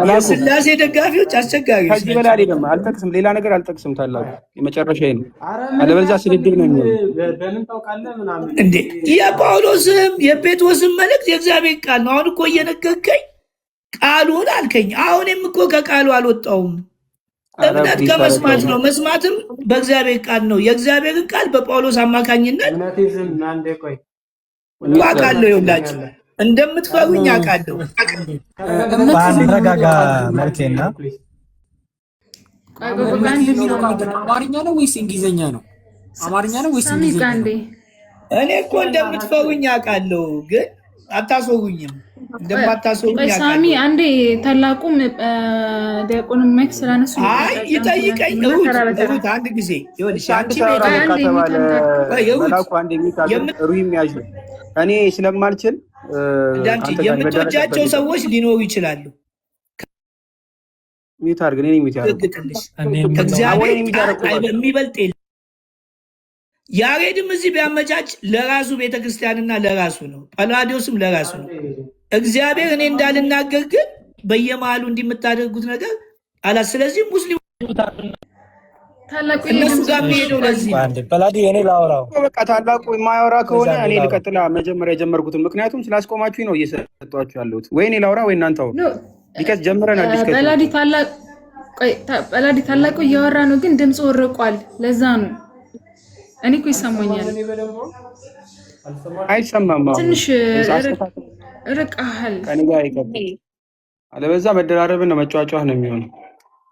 የስላሴ ደጋፊዎች አስቸጋሪዎች ከዚህ በላይ አይደለም። አልጠቅስም፣ ሌላ ነገር አልጠቅስም። ታላቁ የመጨረሻዬ ነው። አለበለዚያ ስድድብ ነው የሚሆነው። እንዴ የጳውሎስም የጴጥሮስም መልእክት የእግዚአብሔር ቃል ነው። አሁን እኮ እየነገርከኝ ቃሉን አልከኝ። አሁንም እኮ ከቃሉ አልወጣውም። እምነት ከመስማት ነው፣ መስማትም በእግዚአብሔር ቃል ነው። የእግዚአብሔርን ቃል በጳውሎስ አማካኝነት አውቃለሁ። ይኸውላችሁ እንደምትፈሩኝ አውቃለሁ። ተረጋጋ መልኬና አማርኛ ነው ወይስ እንግሊዝኛ ነው? አማርኛ ነው ወይስ እንግሊዝኛ ነው? እኔ እኮ እንደምትፈሩኝ አውቃለሁ፣ ግን አታስወሩኝም። እንደማታስወሩኝ ሳሚ አንዴ ታላቁም ዲያቆን ማይክ ስላነሱ ይጠይቀኝ። ሩት አንድ ጊዜ ይኸውልሽ፣ አንቺ እኔ ስለማልችል የምትወጃቸው ሰዎች ሊኖሩ ይችላሉ። ሚት አድርግ። እኔ ሚት ከእግዚአብሔር የሚበልጥ የለም። ያሬድም እዚህ ቢያመቻች ለራሱ ቤተክርስቲያንና ለራሱ ነው። ጳላዲዮስም ለራሱ ነው። እግዚአብሔር እኔ እንዳልናገር ግን በየመሃሉ እንዲምታደርጉት ነገር አላ። ስለዚህ ሙስሊም እነሱ ጋር የሚሄደው ለዚህ ጳላዲ እኔ ላወራው በቃ ታላቁ የማያወራ ከሆነ እኔ ልቀጥላ መጀመሪያ የጀመርኩትን፣ ምክንያቱም ስላስቆማችሁኝ ነው እየሰጧችሁ ያለሁት። ወይ እኔ ላውራ ወይ እናንተ አውሩ። ቢከስ ጀምረናል። ጳላዲ ታላቁ እያወራ ነው፣ ግን ድምፁ ወርቋል። ለዛ ነው እኔ እኮ ይሰማኛል። አይሰማም። ትንሽ ርቀሃል። ከኔ ጋር አይቀጥል። አለበዛ መደራረብን ነው መጫጫህ ነው የሚሆነው።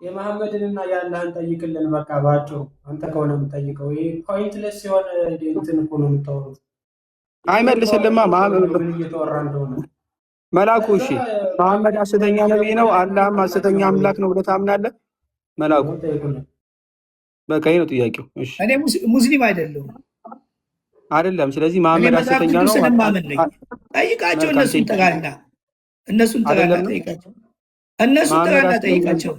የመሐመድንና የአላህን ጠይቅልን። በቃ ባጭሩ አንተ ከሆነ የምጠይቀው ይሄ ፖይንትለስ የሆነ እንትን እኮ ነው የምታወሩት። አይመልስልማ መሐመድ እየተወራ እንደሆነ መላኩ። እሺ መሐመድ ሐሰተኛ ነብይ ነው፣ አላህም ሐሰተኛ አምላክ ነው ብለህ ታምናለህ? መላኩ በቃ ይሄ ነው ጥያቄው። እሺ እኔ ሙስሊም አይደለሁም አይደለም። ስለዚህ መሐመድ ሐሰተኛ ነው ጠይቃቸው። እነሱን ጥራና ጠይቃቸው። እነሱን ጥራና ጠይቃቸው።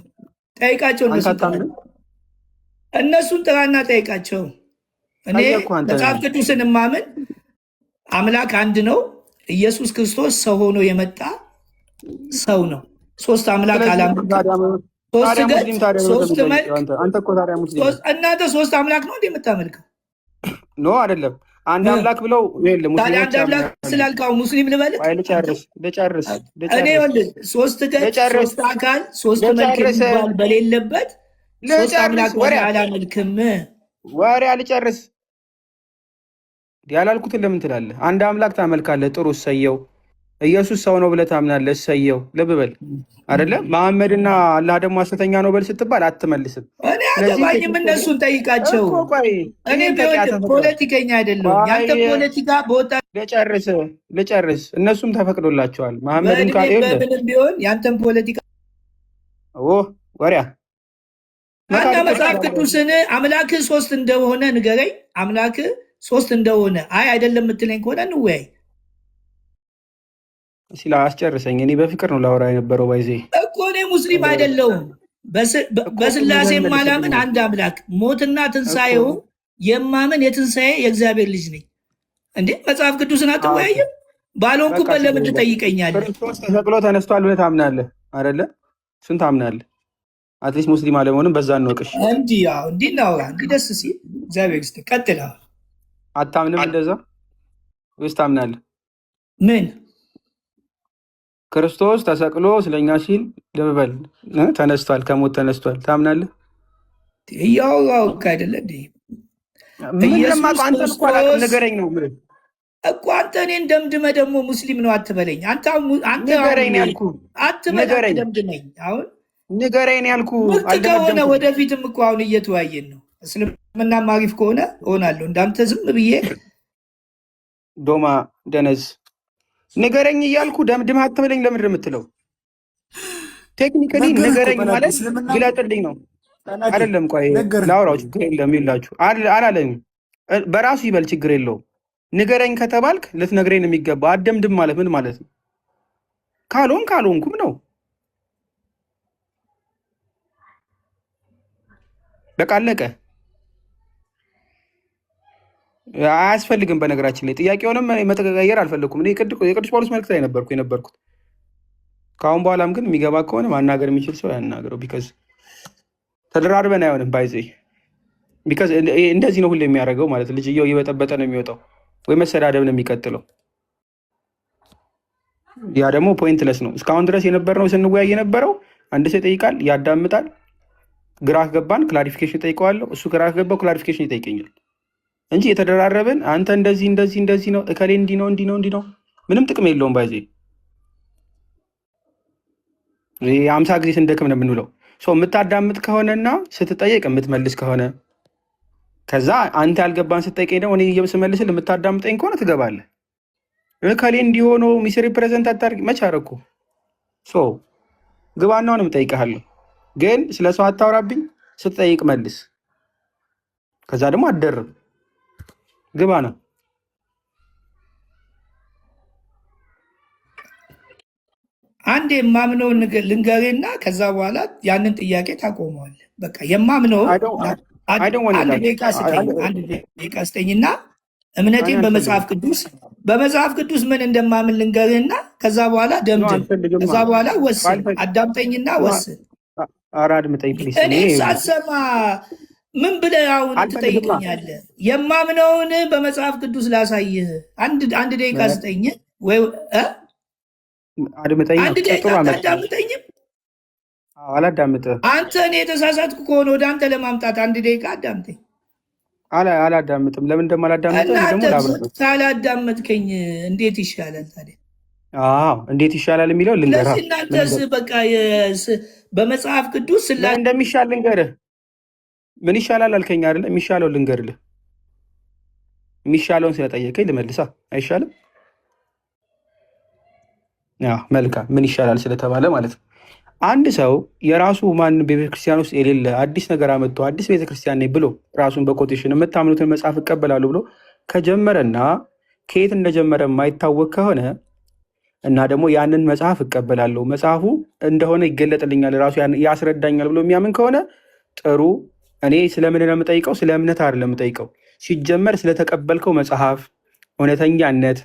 እነሱን ጥራና ጠይቃቸው። እኔ መጽሐፍ ቅዱስን ማምን አምላክ አንድ ነው። ኢየሱስ ክርስቶስ ሰው ሆኖ የመጣ ሰው ነው። ሶስት አምላክ እናንተ ሶስት አምላክ ነው እንደ የምታመልከው? ኖ አይደለም፣ አንድ አምላክ ብለው አንድ አምላክ ስላልከው ሙስሊም ልበልህ? ልጨርስ። እኔ ሶስት ገጽ፣ ሶስት አካል፣ ሶስት መልክ የሚባል በሌለበት ሶስት አምላክ አላመልክም። ወሬ አልጨርስ። ያላልኩትን ለምን ትላለህ? አንድ አምላክ ታመልካለህ። ጥሩ፣ እሰየው። ኢየሱስ ሰው ነው ብለህ ታምናለህ። እሰየው። ልብ በል አይደለም። መሐመድና አላህ ደግሞ ሐሰተኛ ነው በል ስትባል አትመልስም። እኔ አገባኝም። እነሱን ጠይቃቸው። እኔ ፖለቲከኛ አይደለሁም። ያንተ ፖለቲካ በወጣ ልጨርስ። እነሱም ተፈቅዶላቸዋል። መሐመድን ምንም ቢሆን ያንተን ፖለቲካ ወሪያ አንተ መጽሐፍ ቅዱስን አምላክህ ሶስት እንደሆነ ንገረኝ። አምላክህ ሶስት እንደሆነ አይደለም የምትለኝ ከሆነ እንወያይ። ሲላ አስጨርሰኝ። እኔ በፍቅር ነው ላወራ የነበረው። ባይዜ እኮ እኔ ሙስሊም አይደለሁም። በስላሴ የማላምን አንድ አምላክ ሞትና ትንሣኤው የማምን የትንሣኤ የእግዚአብሔር ልጅ ነኝ። እንዴ መጽሐፍ ቅዱስን አትወያይም? ባልሆንኩበት ለምን ትጠይቀኛለህ? ክርስቶስ ተሰቅሎ ተነስቷል ብለህ ታምናለህ አይደለ? እሱን ታምናለህ። አትሊስት ሙስሊም አለመሆንም በዛ እንወቅሽ። እንዲህ እናውራ። እንዲህ ደስ ሲል እግዚአብሔር ስ ቀጥል። አታምንም እንደዛ ወይስ ታምናለህ? ምን ክርስቶስ ተሰቅሎ ስለኛ ሲል ልብበል ተነስቷል፣ ከሞት ተነስቷል ታምናለህ? እያወራሁ አይደለ እንዴ? ንገረኝ ነው እኮ አንተ እኔን ደምድመህ ደግሞ ሙስሊም ነው አትበለኝ። ንገረኝ ያልኩህ ደምድመኝ። አሁን ንገረኝ ያልኩህ ከሆነ ወደፊትም እኮ አሁን እየተወያየን ነው። እስልምና ማሪፍ ከሆነ እሆናለሁ። እንዳንተ ዝም ብዬ ዶማ ደነዝ ንገረኝ እያልኩ ደምድመህ አትበለኝ። ለምንድን ነው የምትለው? ቴክኒካሊ ንገረኝ ማለት ግለጥልኝ ነው አይደለም? ቆይ ላውራው፣ ችግር የለም ይላችሁ አላለኝ። በራሱ ይበል፣ ችግር የለውም። ንገረኝ ከተባልክ ልትነግረኝ ነው የሚገባ። አደምድም ማለት ምን ማለት ነው? ካልሆንኩም ነው በቃ አለቀ። አያስፈልግም። በነገራችን ላይ ጥያቄውንም መተቀየር አልፈለኩም። እኔ የቅዱስ ጳውሎስ መልእክት ላይ የነበርኩት ከአሁን በኋላም ግን የሚገባ ከሆነ ማናገር የሚችል ሰው ያናገረው። ቢካዝ ተደራርበን አይሆንም ባይዜ ቢካዝ እንደዚህ ነው ሁሌ የሚያደርገው ማለት ልጅየው እየበጠበጠ ነው የሚወጣው ወይ መሰዳደብ ነው የሚቀጥለው። ያ ደግሞ ፖይንትለስ ነው። እስካሁን ድረስ የነበረው ስንወያይ የነበረው አንድ ሰው ይጠይቃል፣ ያዳምጣል። ግራ ገባን ክላሪፊኬሽን ጠይቀዋለሁ፣ እሱ ግራ ገባው ክላሪፊኬሽን ይጠይቀኛል እንጂ የተደራረብን አንተ እንደዚህ እንደዚህ እንደዚህ ነው እከሌ እንዲህ ነው እንዲህ ነው እንዲህ ነው ምንም ጥቅም የለውም። ባይዜ 50 ጊዜ ስንደክም ነው የምንውለው። የምታዳምጥ ከሆነና ስትጠየቅ የምትመልስ ከሆነ ከዛ አንተ ያልገባን ስትጠይቀኝ ደግሞ እኔ ስመልስልህ የምታዳምጠኝ ከሆነ ትገባለህ። እከሌ እንዲሆኑ ሚስ ሪፕሬዘንት አታርግ መች አደረኩ ግባናውንም እጠይቅሃለሁ፣ ግን ስለ ሰው አታውራብኝ። ስትጠይቅ መልስ። ከዛ ደግሞ አደርም ግባ ነው። አንድ የማምነውን ልንገሬና ከዛ በኋላ ያንን ጥያቄ ታቆመዋለህ። በቃ የማምነው አንድ ደቂቃ ስጠኝና እምነቴን በመጽሐፍ ቅዱስ ምን እንደማምን ልንገርህና ከዛ በኋላ ደምድም። ከዛ በኋላ ወስን። አዳምጠኝና ወስን። እኔ ሳሰማ ምን ብለህ አሁን ትጠይቀኛለህ? የማምነውን በመጽሐፍ ቅዱስ ላሳይህ። አንድ ደቂቃ ስጠኝ። ወይ አንድ ደቂቃ አታዳምጠኝም? አላዳምጥህም። አንተ እኔ የተሳሳትኩ ከሆነ ወደ አንተ ለማምጣት አንድ ደቂቃ አዳምጠኝ። አላዳምጥም። ለምን እንደማላዳምጥ ካላዳመጥከኝ እንዴት ይሻላል ታዲያ? እንዴት ይሻላል የሚለው ልንገርህ። እናንተስ በቃ በመጽሐፍ ቅዱስ እንደሚሻል ልንገርህ። ምን ይሻላል አልከኝ አይደለ? የሚሻለው ልንገርልህ። የሚሻለውን ስለጠየቀኝ ልመልሳ አይሻልም? መልካም። ምን ይሻላል ስለተባለ ማለት ነው። አንድ ሰው የራሱ ቤተክርስቲያን ውስጥ የሌለ አዲስ ነገር አመጥቶ አዲስ ቤተክርስቲያን ነኝ ብሎ ራሱን በኮቴሽን የምታምኑትን መጽሐፍ እቀበላሉ ብሎ ከጀመረና ከየት እንደጀመረ የማይታወቅ ከሆነ እና ደግሞ ያንን መጽሐፍ እቀበላለሁ መጽሐፉ እንደሆነ ይገለጥልኛል ራሱ ያስረዳኛል ብሎ የሚያምን ከሆነ ጥሩ። እኔ ስለምን ነው የምጠይቀው? ስለ እምነት አይደለም የምጠይቀው። ሲጀመር ስለተቀበልከው መጽሐፍ እውነተኛነት፣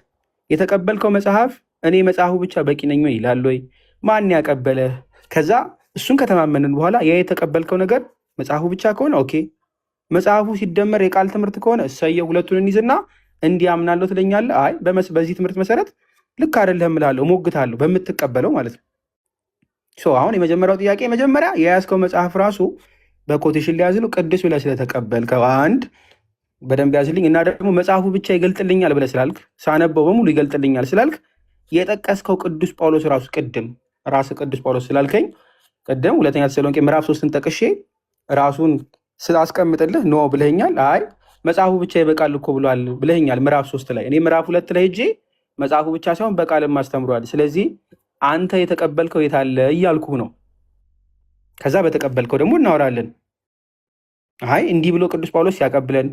የተቀበልከው መጽሐፍ እኔ መጽሐፉ ብቻ በቂ ነኝ ይላል ወይ? ማን ያቀበለህ? ከዛ እሱን ከተማመንን በኋላ ያ የተቀበልከው ነገር መጽሐፉ ብቻ ከሆነ ኦኬ፣ መጽሐፉ ሲደመር የቃል ትምህርት ከሆነ እሰየው፣ ሁለቱን እንይዝና እንዲያምናለሁ ትለኛለህ። አይ በዚህ ትምህርት መሰረት ልክ አይደለህም እላለሁ፣ እሞግታለሁ በምትቀበለው ማለት ነው። አሁን የመጀመሪያው ጥያቄ መጀመሪያ የያዝከው መጽሐፍ ራሱ በኮቴሽን ሊያዝሉ ቅዱስ ብለህ ስለተቀበልከው አንድ በደንብ ያዝልኝ እና ደግሞ መጽሐፉ ብቻ ይገልጥልኛል ብለህ ስላልክ ሳነበው በሙሉ ይገልጥልኛል ስላልክ የጠቀስከው ቅዱስ ጳውሎስ ራሱ ራስ ቅዱስ ጳውሎስ ስላልከኝ ቅድም ሁለተኛ ተሰሎንቄ ምዕራፍ 3ን ጠቅሼ ራሱን ስላስቀምጥልህ ኖ ብለኸኛል። አይ መጽሐፉ ብቻ ይበቃል እኮ ብሏል ብለኸኛል ምዕራፍ 3 ላይ። እኔ ምዕራፍ 2 ላይ ሄጄ መጽሐፉ ብቻ ሳይሆን በቃልም አስተምሯል። ስለዚህ አንተ የተቀበልከው የታለ እያልኩህ ነው። ከዛ በተቀበልከው ደግሞ እናወራለን። አይ እንዲህ ብሎ ቅዱስ ጳውሎስ ሲያቀብለን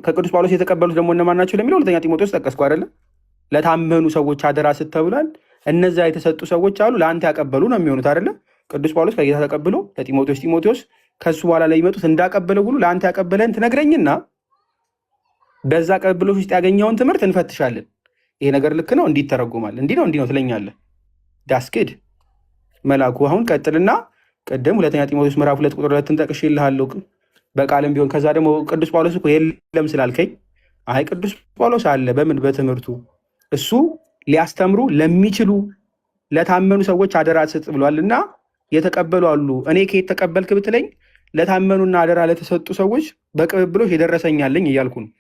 ከቅዱስ ጳውሎስ የተቀበሉት ደግሞ እነማን ናቸው ለሚለው ሁለተኛ ጢሞቴዎስ ጠቀስኩ አይደለ? ለታመኑ ሰዎች አደራ ስትተብሏል። እነዛ የተሰጡ ሰዎች አሉ ለአንተ ያቀበሉ ነው የሚሆኑት አይደለ? ቅዱስ ጳውሎስ ከጌታ ተቀብሎ ለጢሞቴዎስ ከሱ በኋላ ላይ ይመጡት እንዳቀበለው ሁሉ ለአንተ ያቀበለን ትነግረኝና በዛ ቀብሎች ውስጥ ያገኘውን ትምህርት እንፈትሻለን። ይሄ ነገር ልክ ነው፣ እንዲህ ይተረጎማል፣ እንዲህ ነው ትለኛለህ። ዳስክድ መላኩ አሁን ቀጥልና ቅድም ሁለተኛ ጢሞቴዎስ ምዕራፍ 2 ቁጥር 2 ጠቅሼልሃለሁ በቃልም ቢሆን። ከዛ ደግሞ ቅዱስ ጳውሎስ እኮ የለም ስላልከኝ አይ ቅዱስ ጳውሎስ አለ። በምን በትምህርቱ እሱ ሊያስተምሩ ለሚችሉ ለታመኑ ሰዎች አደራ ስጥ ብሏልና የተቀበሉ አሉ። እኔ ከየት ተቀበልክ ብትለኝ ለታመኑና አደራ ለተሰጡ ሰዎች በቅብብሎች የደረሰኛለኝ እያልኩ ነው።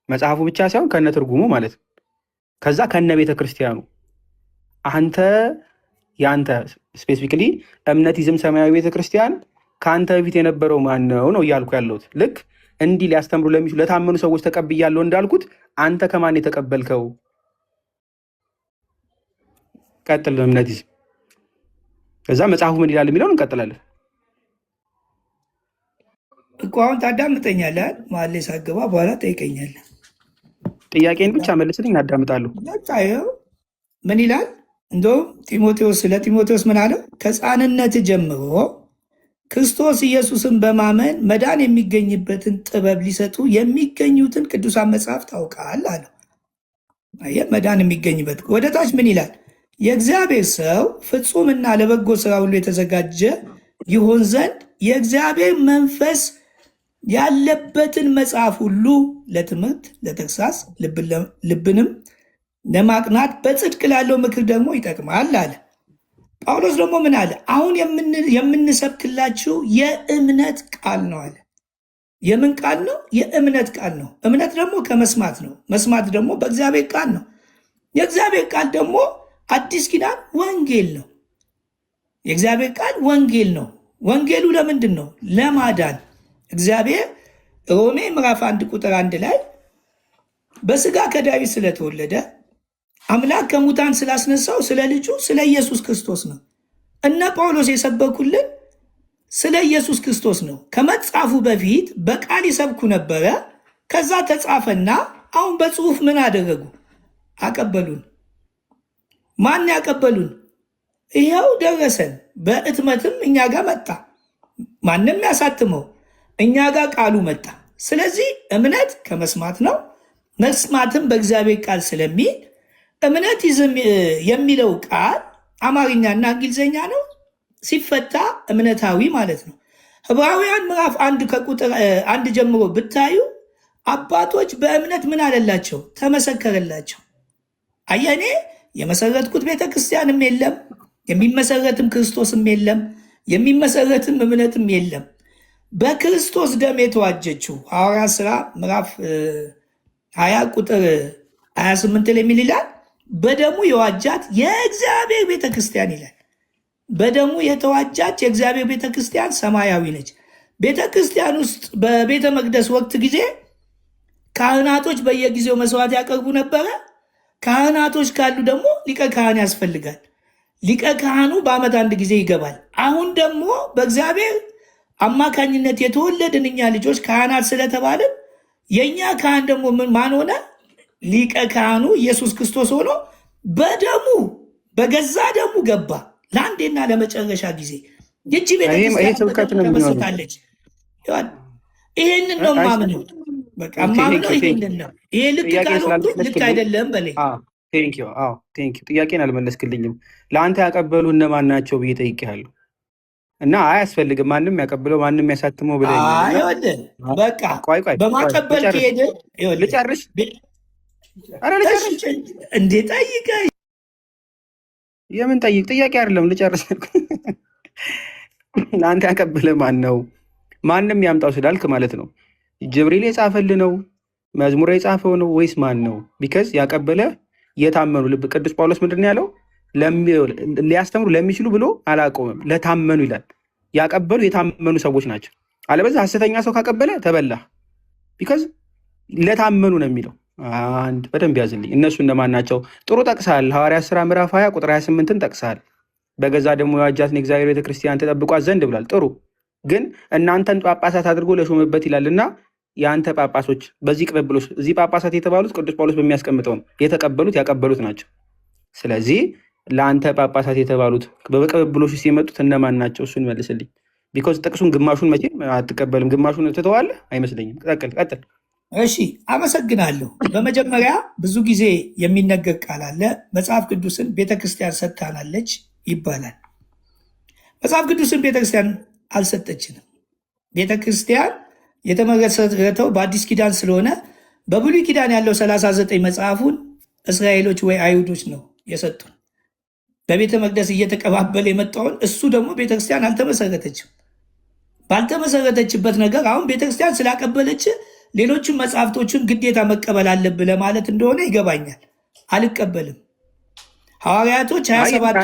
መጽሐፉ ብቻ ሳይሆን ከነ ትርጉሙ ማለት ነው። ከዛ ከነ ቤተ ክርስቲያኑ የአንተ ስፔሲፊክሊ እምነቲዝም ሰማያዊ ቤተክርስቲያን ከአንተ በፊት የነበረው ማን ነው እያልኩ ያለሁት። ልክ እንዲህ ሊያስተምሩ ለሚችሉ ለታመኑ ሰዎች ተቀብያለሁ እንዳልኩት አንተ ከማን የተቀበልከው? ቀጥል። እምነቲዝም ከዛ መጽሐፉ ምን ይላል የሚለውን እንቀጥላለን እኮ። አሁን ታዳምጠኛለህ፣ መሀል ሳገባ በኋላ ጠይቀኛለህ። ጥያቄን ብቻ መልስልኝ፣ አዳምጣለሁ። ምን ይላል? እንደውም ለጢሞቴዎስ ምን አለው? ከሕፃንነት ጀምሮ ክርስቶስ ኢየሱስን በማመን መዳን የሚገኝበትን ጥበብ ሊሰጡ የሚገኙትን ቅዱሳን መጽሐፍ ታውቃል አለው። መዳን የሚገኝበት ወደ ታች ምን ይላል? የእግዚአብሔር ሰው ፍጹምና ለበጎ ስራ ሁሉ የተዘጋጀ ይሆን ዘንድ የእግዚአብሔር መንፈስ ያለበትን መጽሐፍ ሁሉ ለትምህርት፣ ለተግሳጽ፣ ልብንም ለማቅናት በጽድቅ ላለው ምክር ደግሞ ይጠቅማል አለ። ጳውሎስ ደግሞ ምን አለ? አሁን የምንሰብክላችሁ የእምነት ቃል ነው አለ። የምን ቃል ነው? የእምነት ቃል ነው። እምነት ደግሞ ከመስማት ነው። መስማት ደግሞ በእግዚአብሔር ቃል ነው። የእግዚአብሔር ቃል ደግሞ አዲስ ኪዳን ወንጌል ነው። የእግዚአብሔር ቃል ወንጌል ነው። ወንጌሉ ለምንድን ነው? ለማዳን። እግዚአብሔር ሮሜ ምዕራፍ 1 ቁጥር 1 ላይ በስጋ ከዳዊት ስለተወለደ አምላክ ከሙታን ስላስነሳው ስለ ልጁ ስለ ኢየሱስ ክርስቶስ ነው። እነ ጳውሎስ የሰበኩልን ስለ ኢየሱስ ክርስቶስ ነው። ከመጻፉ በፊት በቃል ይሰብኩ ነበረ። ከዛ ተጻፈና አሁን በጽሁፍ ምን አደረጉ? አቀበሉን። ማን ያቀበሉን? ይኸው ደረሰን። በእትመትም እኛ ጋር መጣ። ማንም ያሳትመው እኛ ጋር ቃሉ መጣ። ስለዚህ እምነት ከመስማት ነው፣ መስማትም በእግዚአብሔር ቃል ስለሚል እምነት የሚለው ቃል አማርኛና እንግሊዝኛ ነው። ሲፈታ እምነታዊ ማለት ነው። ዕብራውያን ምዕራፍ 1 ከቁጥር 1 ጀምሮ ብታዩ አባቶች በእምነት ምን አለላቸው? ተመሰከረላቸው። አየኔ የመሰረትኩት ቤተክርስቲያንም የለም፣ የሚመሰረትም ክርስቶስም የለም፣ የሚመሰረትም እምነትም የለም። በክርስቶስ ደም የተዋጀችው ሐዋርያት ሥራ ምዕራፍ 20 ቁጥር 28 ላይ ምን ይላል? በደሙ የዋጃት የእግዚአብሔር ቤተክርስቲያን ይላል። በደሙ የተዋጃች የእግዚአብሔር ቤተክርስቲያን ሰማያዊ ነች። ቤተክርስቲያን ውስጥ በቤተ መቅደስ ወቅት ጊዜ ካህናቶች በየጊዜው መስዋዕት ያቀርቡ ነበረ። ካህናቶች ካሉ ደግሞ ሊቀ ካህን ያስፈልጋል። ሊቀ ካህኑ በዓመት አንድ ጊዜ ይገባል። አሁን ደግሞ በእግዚአብሔር አማካኝነት የተወለድን እኛ ልጆች ካህናት ስለተባልን የእኛ ካህን ደግሞ ማን ሆነ? ሊቀ ካህኑ ኢየሱስ ክርስቶስ ሆኖ በደሙ በገዛ ደሙ ገባ ለአንዴና ለመጨረሻ ጊዜ። ይቺ ቤተክርስቲያን ተመስርታለች። ይሄንን ነው ማምነው። በቃ ማምነው ይሄንን ነው። ይሄ ልክ ካልሆንኩ ልክ አይደለም በለኝ። ጥያቄን አልመለስክልኝም። ለአንተ ያቀበሉ እነማን ናቸው ብዬ ጠይቄሃለሁ እና አያስፈልግም ማንም ያቀብለው ማንም ያሳትመው ብለኸኛል። በቃ በማቀበል ከሄደ ልጨርስ እንዴ? ጠይቀኝ። የምን ጠይቅ? ጥያቄ አይደለም፣ ልጨርስ። ለአንተ ያቀበለ ማን ነው? ማንም ያምጣው ስላልክ ማለት ነው። ጅብሪል የጻፈልህ ነው? መዝሙር የጻፈው ነው ወይስ ማን ነው? ቢከዝ ያቀበለ የታመኑ ልብ ቅዱስ ጳውሎስ ምንድን ነው ያለው? ሊያስተምሩ ለሚችሉ ብሎ አላቆመም፣ ለታመኑ ይላል። ያቀበሉ የታመኑ ሰዎች ናቸው። አለበዛ ሐሰተኛ ሰው ካቀበለ ተበላህ። ቢከዝ ለታመኑ ነው የሚለው። አንድ በደንብ ያዝልኝ። እነሱ እነማን ናቸው? ጥሩ ጠቅሰሃል። ሐዋርያት ሥራ ምዕራፍ 20 ቁጥር 28ን ጠቅሰሃል። በገዛ ደግሞ የዋጃትን የእግዚአብሔር ቤተክርስቲያን ተጠብቋት ዘንድ ብሏል። ጥሩ ግን እናንተን ጳጳሳት አድርጎ ለሾመበት ይላል እና የአንተ ጳጳሶች በዚህ ቅብብሎች እዚህ ጳጳሳት የተባሉት ቅዱስ ጳውሎስ በሚያስቀምጠው የተቀበሉት ያቀበሉት ናቸው። ስለዚህ ለአንተ ጳጳሳት የተባሉት በቅብብሎች ውስጥ የመጡት እነማን ናቸው? እሱን መልስልኝ። ቢኮዝ ጥቅሱን ግማሹን መቼም አትቀበልም፣ ግማሹን ትተዋለህ አይመስለኝም። ቀጥል። እሺ፣ አመሰግናለሁ። በመጀመሪያ ብዙ ጊዜ የሚነገር ቃል አለ። መጽሐፍ ቅዱስን ቤተክርስቲያን ሰጥታናለች ይባላል። መጽሐፍ ቅዱስን ቤተክርስቲያን አልሰጠችንም። ቤተክርስቲያን የተመሰረተው በአዲስ ኪዳን ስለሆነ በብሉይ ኪዳን ያለው 39 መጽሐፉን እስራኤሎች ወይ አይሁዶች ነው የሰጡን። በቤተ መቅደስ እየተቀባበለ የመጣውን እሱ ደግሞ ቤተክርስቲያን አልተመሰረተችም። ባልተመሰረተችበት ነገር አሁን ቤተክርስቲያን ስላቀበለች ሌሎችን መጽሐፍቶችን ግዴታ መቀበል አለብህ ለማለት እንደሆነ ይገባኛል። አልቀበልም። ሐዋርያቶች 27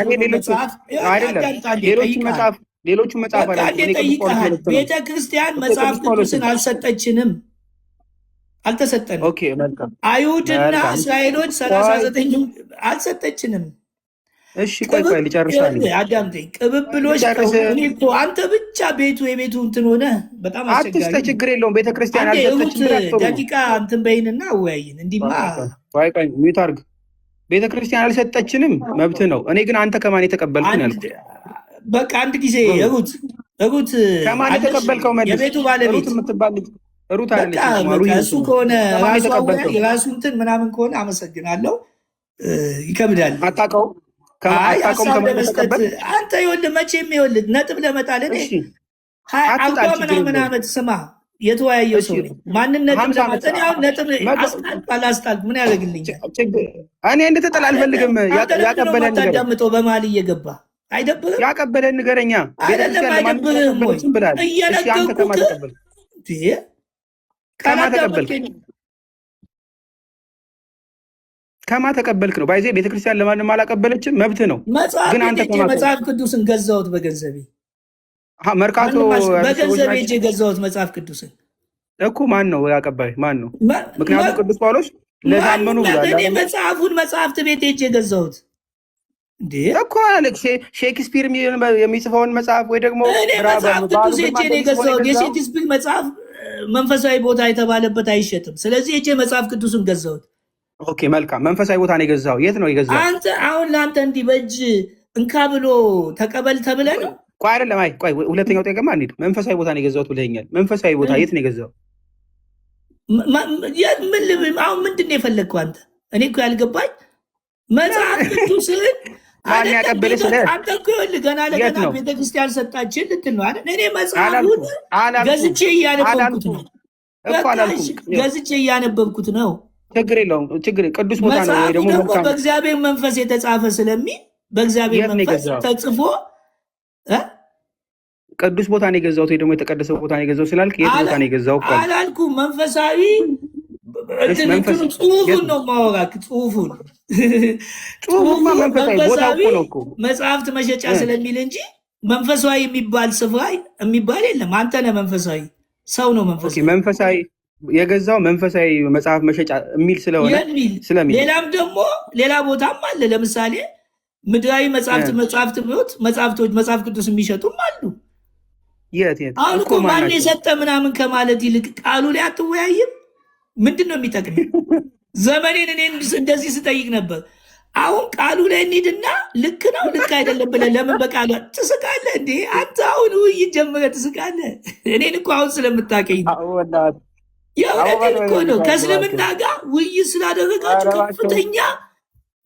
መጽሐፍ ሌሎቹ መጽሐፍ ጠይቀሃል። ቤተክርስቲያን መጽሐፍ ቅዱስን አልሰጠችንም፣ አልተሰጠንም። አይሁድና እስራኤሎች 39 አልሰጠችንም። እሺ ቆይ ልጨርሳለሁ። አዳምጠኝ። ቅብብሎች አንተ ብቻ የቤቱ እንትን ሆነ በጣም አስቸጋሪ። ችግር የለውም። ቤተክርስቲያን ደቂቃ እንትን በይንና አወያይን። እንዲማ ሚዩት አድርግ። ቤተክርስቲያን አልሰጠችንም፣ መብት ነው። እኔ ግን አንተ ከማን የተቀበልኩን ያልኩት በቃ አንድ ጊዜ ሩት ከማን የተቀበልከው መልስ። የቤቱ ባለቤት የምትባል ሩት እሱ ከሆነ ራሱ እንትን ምናምን ከሆነ አመሰግናለሁ። ይከብዳል። አታውቀው ሀሳብ ለመስጠት አንተ ይኸውልህ መቼም ይኸውልህ ነጥብ ለመጣል እኔ 40 ምናምን ዓመት ስማ የተወያየው ሰው ነኝ። ማንን ነጥብ ለማጠን ያው ነጥብ አላስጣልኩ ምን ያደርግልኛል? እኔ እንድትጠል አልፈልግም። ያቀበለን ነገር ታዳምጦ በመሀል እየገባ አይደብርም? ያቀበለን ንገረኛ። አይደለም አይደብርም ወይ? እየነገርኩህ ከማ ተቀበልክ ነው ባይዜ ቤተክርስቲያን ለማንም አላቀበለችም፣ መብት ነው። ግን አንተ መጽሐፍ ቅዱስን ገዛሁት በገንዘቤ መርካቶ በገንዘቤ እጄ ገዛሁት መጽሐፍ ቅዱስን እኮ። ማን ነው ያቀባይ? ማን ነው? ምክንያቱም ቅዱስ ጳውሎስ ለታመኑ ብሏል። እኔ መጽሐፍት ቤት እጄ ገዛሁት እንዴ እኮ ሼክስፒር የሚጽፈውን መጽሐፍ ወይ ደግሞ መጽሐፍ ቅዱስ እጄ ነው የገዛሁት። የሼክስፒር መጽሐፍ መንፈሳዊ ቦታ የተባለበት አይሸጥም። ስለዚህ እጄ መጽሐፍ ቅዱስን ገዛሁት። ኦኬ መልካም። መንፈሳዊ ቦታ ነው የገዛው። የት ነው የገዛው? አንተ አሁን ለአንተ እንዲህ በእጅ እንካ ብሎ ተቀበል ተብለህ ነው? ቆይ አይደለም፣ አይ ቆይ፣ ሁለተኛው ጠይቀማ እንሂድ። መንፈሳዊ ቦታ ነው የገዛሁት ብለኸኛል። መንፈሳዊ ቦታ የት ነው የገዛው? አሁን ምንድን ነው የፈለግከው አንተ? እኔ እኮ ያልገባኝ መጽሐፍ ቅዱስን ማን ያቀበለ ስለ አንተ እኮ ይኸውልህ ገና ለገና ቤተክርስቲያን ሰጣችን ልትል ነው አይደል? እኔ መጽሐፉን ገዝቼ እያነበብኩት ነው። ገዝቼ እያነበብኩት ነው። ችግር የለውም። ችግር ቅዱስ ቦታ ነው ወይ ደግሞ በእግዚአብሔር መንፈስ የተጻፈ ስለሚል በእግዚአብሔር መንፈስ ተጽፎ ቅዱስ ቦታ ነው የገዛሁት ወይ ደግሞ የተቀደሰ ቦታ ነው የገዛሁት ስላልክ የት ቦታ ነው የገዛው እኮ አላልኩም። መንፈሳዊ ጽሑፉን ነው የማወራክ። ጽሑፉማ መንፈሳዊ ቦታ እኮ ነው እኮ መጽሐፍት መሸጫ ስለሚል እንጂ መንፈሳዊ የሚባል ስፍራ የሚባል የለም። አንተ ነህ መንፈሳዊ፣ ሰው ነው መንፈሳዊ የገዛው መንፈሳዊ መጽሐፍ መሸጫ የሚል ስለሆነ ስለሚል። ሌላም ደግሞ ሌላ ቦታም አለ። ለምሳሌ ምድራዊ መጽሐፍ ቅዱስ የሚሸጡም አሉ። አሁን እኮ ማን የሰጠ ምናምን ከማለት ይልቅ ቃሉ ላይ አትወያይም? ምንድን ነው የሚጠቅም? ዘመኔን እኔ እንደዚህ ስጠይቅ ነበር። አሁን ቃሉ ላይ እንሂድና ልክ ነው ልክ አይደለም ብለህ ለምን በቃሉ ትስቃለህ እንዴ? አንተ አሁን ውይይት ጀምረህ ትስቃለህ። እኔን እኮ አሁን ስለምታውቀኝ ነው። የእውነቴን እኮ ነው። ከእስልምና ጋር ውይይት ስላደረጋችሁ ከፍተኛ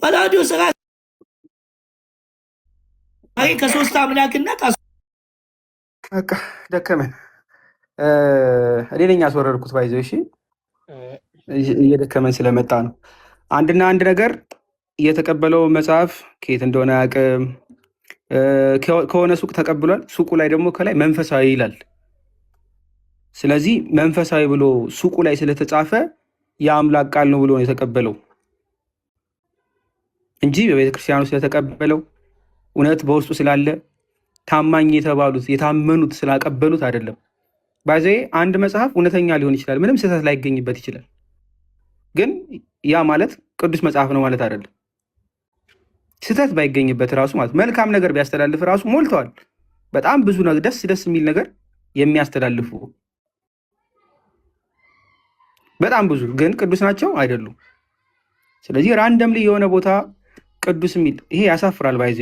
ጳላዲዮ ስራ ከሶስት አምላክነት ደከመን። እኔ ነኝ ያስወረድኩት ባይዘው። እሺ እየደከመን ስለመጣ ነው። አንድና አንድ ነገር የተቀበለው መጽሐፍ ከየት እንደሆነ አያውቅም። ከሆነ ሱቅ ተቀብሏል። ሱቁ ላይ ደግሞ ከላይ መንፈሳዊ ይላል። ስለዚህ መንፈሳዊ ብሎ ሱቁ ላይ ስለተጻፈ የአምላክ ቃል ነው ብሎ ነው የተቀበለው እንጂ በቤተክርስቲያኑ ስለተቀበለው እውነት በውስጡ ስላለ ታማኝ የተባሉት የታመኑት ስላቀበሉት አይደለም። ባይዘ አንድ መጽሐፍ እውነተኛ ሊሆን ይችላል፣ ምንም ስህተት ላይገኝበት ይችላል። ግን ያ ማለት ቅዱስ መጽሐፍ ነው ማለት አይደለም። ስህተት ባይገኝበት ራሱ ማለት መልካም ነገር ቢያስተላልፍ ራሱ ሞልተዋል። በጣም ብዙ ነገር ደስ የሚል ነገር የሚያስተላልፉ በጣም ብዙ፣ ግን ቅዱስ ናቸው አይደሉም። ስለዚህ ራንደምሊ የሆነ ቦታ ቅዱስ የሚል ይሄ ያሳፍራል። ባይዜ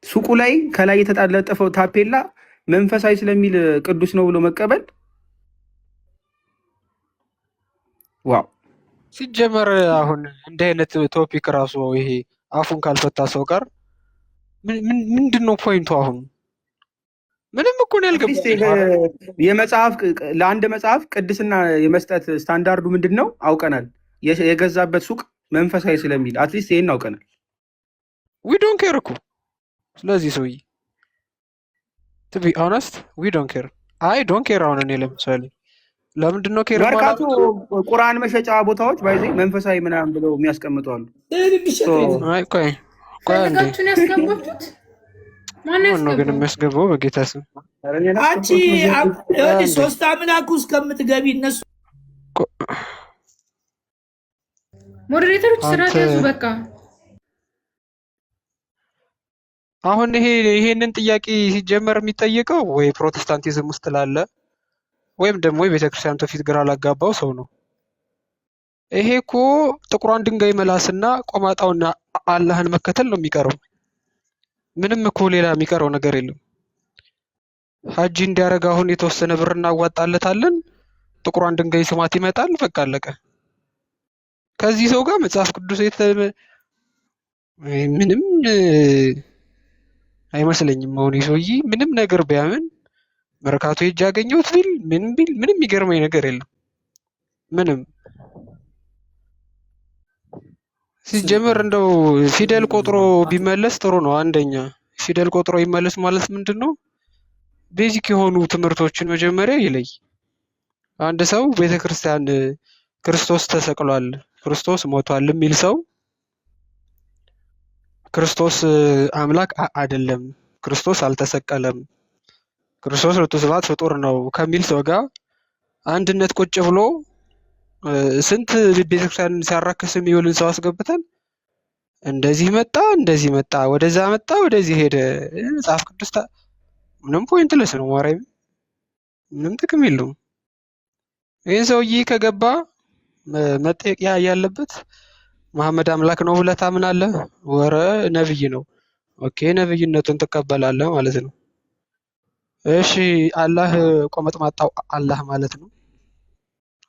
ሱቁ ላይ ከላይ የተጣለጠፈው ታፔላ መንፈሳዊ ስለሚል ቅዱስ ነው ብሎ መቀበል ዋው! ሲጀመር አሁን እንዲህ አይነት ቶፒክ ራሱ ይሄ አፉን ካልፈታ ሰው ጋር ምንድን ነው ፖይንቱ? አሁን ምንም እኮ ነው ያልገባኝ። የመጽሐፍ ለአንድ መጽሐፍ ቅድስና የመስጠት ስታንዳርዱ ምንድን ነው አውቀናል። የገዛበት ሱቅ መንፈሳዊ ስለሚል አትሊስት ይሄን አውቀናል። ዊ ዶንት ኬር እኮ ስለዚህ ሰውዬ ቱ ቢ ኦነስት ዊ ዶንት ኬር። አይ ዶንት ኬር። አሁን እኔ ለምሳሌ ለምንድን ነው ኬር መርካቶ ቁርአን መሸጫ ቦታዎች ባይዜ መንፈሳዊ ምናምን ብለው የሚያስቀምጡ አሉ። አይ ቆይ ፈልጋችሁን ያስገባችሁት ማን ነው ግን የሚያስገባው? በጌታ ስም አንቺ ሶስት አምላክ ውስጥ ከምትገቢ እነሱ ሞዴሬተሮች ስራ ያዙ። በቃ አሁን ይሄንን ጥያቄ ሲጀመር የሚጠየቀው ወይ ፕሮቴስታንቲዝም ውስጥ ላለ ወይም ደግሞ የቤተክርስቲያን ትውፊት ግራ ላጋባው ሰው ነው። ይሄ እኮ ጥቁሯን ድንጋይ መላስና ቆማጣውና አላህን መከተል ነው የሚቀረው። ምንም እኮ ሌላ የሚቀረው ነገር የለም። ሀጂ እንዲያደርግ አሁን የተወሰነ ብር እናዋጣለታለን፣ ጥቁሯን ድንጋይ ስማት ይመጣል፣ በቃ አለቀ። ከዚህ ሰው ጋር መጽሐፍ ቅዱስ ምንም አይመስለኝም። አሁን የሰውዬ ምንም ነገር ቢያምን መርካቶ ሄጄ አገኘሁት ቢል ምንም የሚገርመኝ ነገር የለም። ምንም ሲጀመር እንደው ፊደል ቆጥሮ ቢመለስ ጥሩ ነው። አንደኛ ፊደል ቆጥሮ ይመለስ ማለት ምንድን ነው? ቤዚክ የሆኑ ትምህርቶችን መጀመሪያ ይለይ። አንድ ሰው ቤተክርስቲያን ክርስቶስ ተሰቅሏል፣ ክርስቶስ ሞቷል የሚል ሰው ክርስቶስ አምላክ አይደለም፣ ክርስቶስ አልተሰቀለም፣ ክርስቶስ ለተሰባት ፍጡር ነው ከሚል ሰው ጋር አንድነት ቁጭ ብሎ ስንት ቤተክርስቲያን ሲያራክስ የሚውልን ሰው አስገብተን እንደዚህ መጣ እንደዚህ መጣ ወደዛ መጣ ወደዚህ ሄደ መጽሐፍ ቅዱስ ምንም ፖይንትለስ ነው። ማርያም ምንም ጥቅም የለውም። ይህን ሰውዬ ከገባ መጠየቅ ያለበት መሐመድ አምላክ ነው ብለህ ታምናለህ? ወረ ነብይ ነው። ኦኬ ነብይነቱን ትቀበላለህ ማለት ነው። እሺ አላህ ቆመጥማጣው አላህ ማለት ነው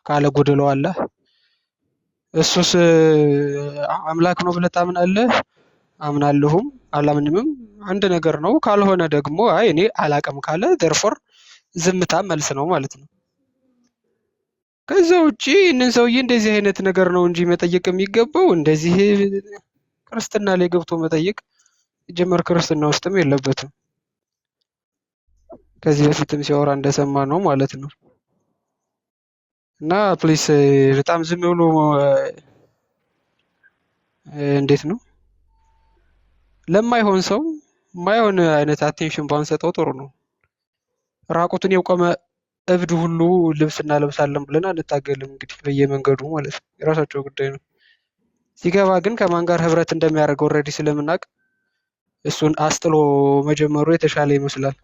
ካለ ጎደለው አላህ እሱስ አምላክ ነው ብለህ ታምናለህ? አምናለሁም አላምንምም አንድ ነገር ነው። ካልሆነ ደግሞ አይ እኔ አላቅም ካለ therefore ዝምታ መልስ ነው ማለት ነው። ከዛ ውጪ እነን ሰውዬ እንደዚህ አይነት ነገር ነው እንጂ መጠየቅ የሚገባው እንደዚህ ክርስትና ላይ ገብቶ መጠየቅ ጀመር ክርስትና ውስጥም የለበትም። ከዚህ በፊትም ሲያወራ እንደሰማ ነው ማለት ነው። እና ፕሊስ በጣም ዝም ብሎ እንዴት ነው ለማይሆን ሰው ማይሆን አይነት አቴንሽን ባንሰጠው ጥሩ ነው። ራቁቱን የቆመ እብድ ሁሉ ልብስ እናለብሳለን ብለን አንታገልም። እንግዲህ በየመንገዱ ማለት ነው፣ የራሳቸው ጉዳይ ነው። ሲገባ ግን ከማን ጋር ህብረት እንደሚያደርገው ኦልሬዲ ስለምናውቅ እሱን አስጥሎ መጀመሩ የተሻለ ይመስላል።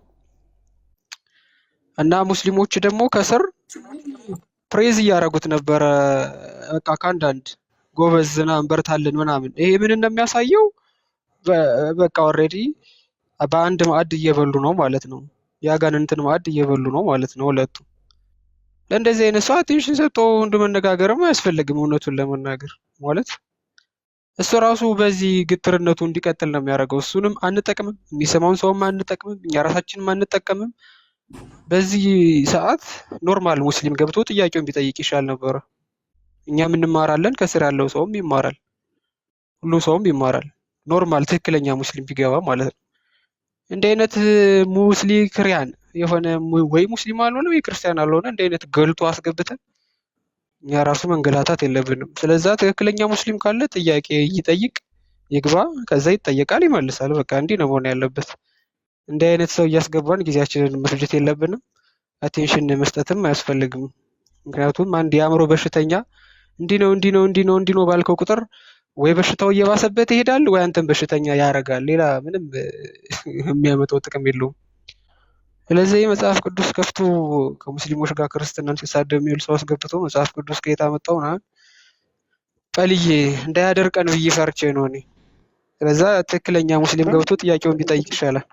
እና ሙስሊሞች ደግሞ ከስር ፕሬዝ እያደረጉት ነበረ። በቃ ከአንዳንድ ጎበዝ ምናምን በርታልን ምናምን። ይሄ ምን እንደሚያሳየው በቃ ኦልሬዲ በአንድ ማዕድ እየበሉ ነው ማለት ነው። ያጋንንትን ማዕድ እየበሉ ነው ማለት ነው ሁለቱ። ለእንደዚህ አይነት ሰው አቴንሽን ሰጥቶ እንደመነጋገርም አያስፈልግም። እውነቱን ለመናገር ማለት እሱ ራሱ በዚህ ግትርነቱ እንዲቀጥል ነው የሚያደርገው። እሱንም አንጠቅምም፣ የሚሰማውን ሰውም አንጠቅምም፣ እኛ ራሳችንም አንጠቀምም። በዚህ ሰዓት ኖርማል ሙስሊም ገብቶ ጥያቄውን ቢጠይቅ ይሻል ነበረ። እኛም እንማራለን፣ ከስር ያለው ሰውም ይማራል፣ ሁሉም ሰውም ይማራል። ኖርማል ትክክለኛ ሙስሊም ቢገባ ማለት ነው። እንዲህ አይነት ሙስሊም ክርስቲያን የሆነ ወይ ሙስሊም አልሆነ ወይ ክርስቲያን አልሆነ እንዲህ አይነት ገልጦ አስገብተን እኛ ራሱ መንገላታት የለብንም። ስለዛ ትክክለኛ ሙስሊም ካለ ጥያቄ ይጠይቅ፣ ይግባ፣ ከዛ ይጠየቃል፣ ይመልሳል። በቃ እንዲህ ነው መሆን ያለበት። እንዲህ አይነት ሰው እያስገባን ጊዜያችንን መፍጀት የለብንም። አቴንሽን መስጠትም አያስፈልግም። ምክንያቱም አንድ የአእምሮ በሽተኛ እንዲህ ነው እንዲህ ነው እንዲህ ነው እንዲህ ነው ባልከው ቁጥር ወይ በሽታው እየባሰበት ይሄዳል ወይ አንተን በሽተኛ ያደርጋል። ሌላ ምንም የሚያመጣው ጥቅም የለውም። ስለዚህ መጽሐፍ ቅዱስ ከፍቶ ከሙስሊሞች ጋር ክርስትናን ሲሳደብ የሚውል ሰው አስገብቶ መጽሐፍ ቅዱስ ከየት አመጣው ምናምን ፈልዬ እንዳያደርቀን ብዬ ፈርቼ ነው እኔ። ስለዛ ትክክለኛ ሙስሊም ገብቶ ጥያቄውን ቢጠይቅ ይሻላል።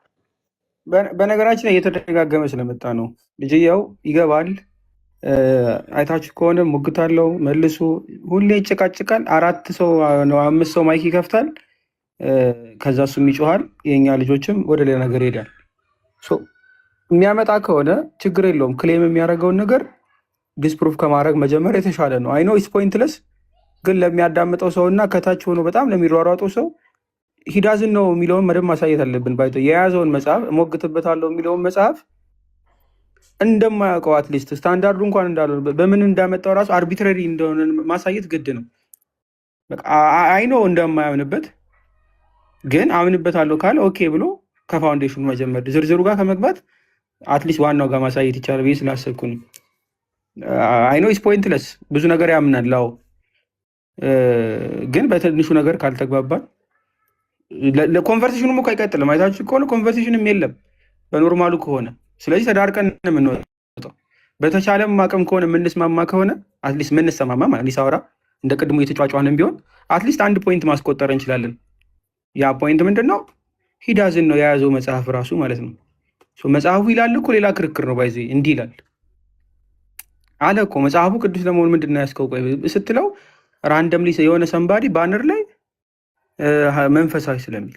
በነገራችን ላይ እየተደጋገመ ስለመጣ ነው። ልጅየው ይገባል። አይታችሁ ከሆነ ሙግት አለው መልሱ፣ ሁሌ ይጨቃጭቃል። 4 ሰው ነው 5 ሰው ማይክ ይከፍታል። ከዛ እሱም ይጮሃል። የኛ ልጆችም ወደ ሌላ ነገር ይሄዳል። የሚያመጣ ከሆነ ችግር የለውም። ክሌም የሚያደርገውን ነገር ዲስፕሩፍ ከማድረግ መጀመር የተሻለ ነው። አይኖ ኢስ ፖይንትለስ፣ ግን ለሚያዳምጠው ሰው እና ከታች ሆኖ በጣም ለሚሯሯጠው ሰው ሂዳዝን ነው የሚለውን መደብ ማሳየት አለብን። ባይ የያዘውን መጽሐፍ እሞግትበታለሁ የሚለውን መጽሐፍ እንደማያውቀው አትሊስት ስታንዳርዱ እንኳን እንዳልሆነ በምን እንዳመጣው ራሱ አርቢትራሪ እንደሆነ ማሳየት ግድ ነው። አይኖ እንደማያምንበት ግን አምንበታለሁ ካለ ኦኬ ብሎ ከፋውንዴሽኑ መጀመር፣ ዝርዝሩ ጋር ከመግባት አትሊስት ዋናው ጋር ማሳየት ይቻላል ብዬ ስላሰብኩ ነው። አይኖ ኢስ ፖይንትለስ፣ ብዙ ነገር ያምናል። አዎ፣ ግን በትንሹ ነገር ካልተግባባል ለኮንቨርሴሽኑም እኮ አይቀጥልም። አይታችሁ ከሆነ ኮንቨርሴሽንም የለም በኖርማሉ ከሆነ። ስለዚህ ተዳርቀን የምንወጣው በተቻለም አቅም ከሆነ የምንስማማ ከሆነ አትሊስት የምንሰማማ ማለት ሊሳወራ እንደ ቅድሙ የተጫጫንም ቢሆን አትሊስት አንድ ፖይንት ማስቆጠር እንችላለን። ያ ፖይንት ምንድን ነው? ሂዳዝን ነው የያዘው መጽሐፍ ራሱ ማለት ነው። መጽሐፉ ይላል እኮ ሌላ ክርክር ነው። ባይዜ እንዲህ ይላል አለ እኮ መጽሐፉ ቅዱስ ለመሆን ምንድን ነው ያስከው ስትለው ራንደምሊ የሆነ ሰንባዲ ባነር ላይ መንፈሳዊ ስለሚል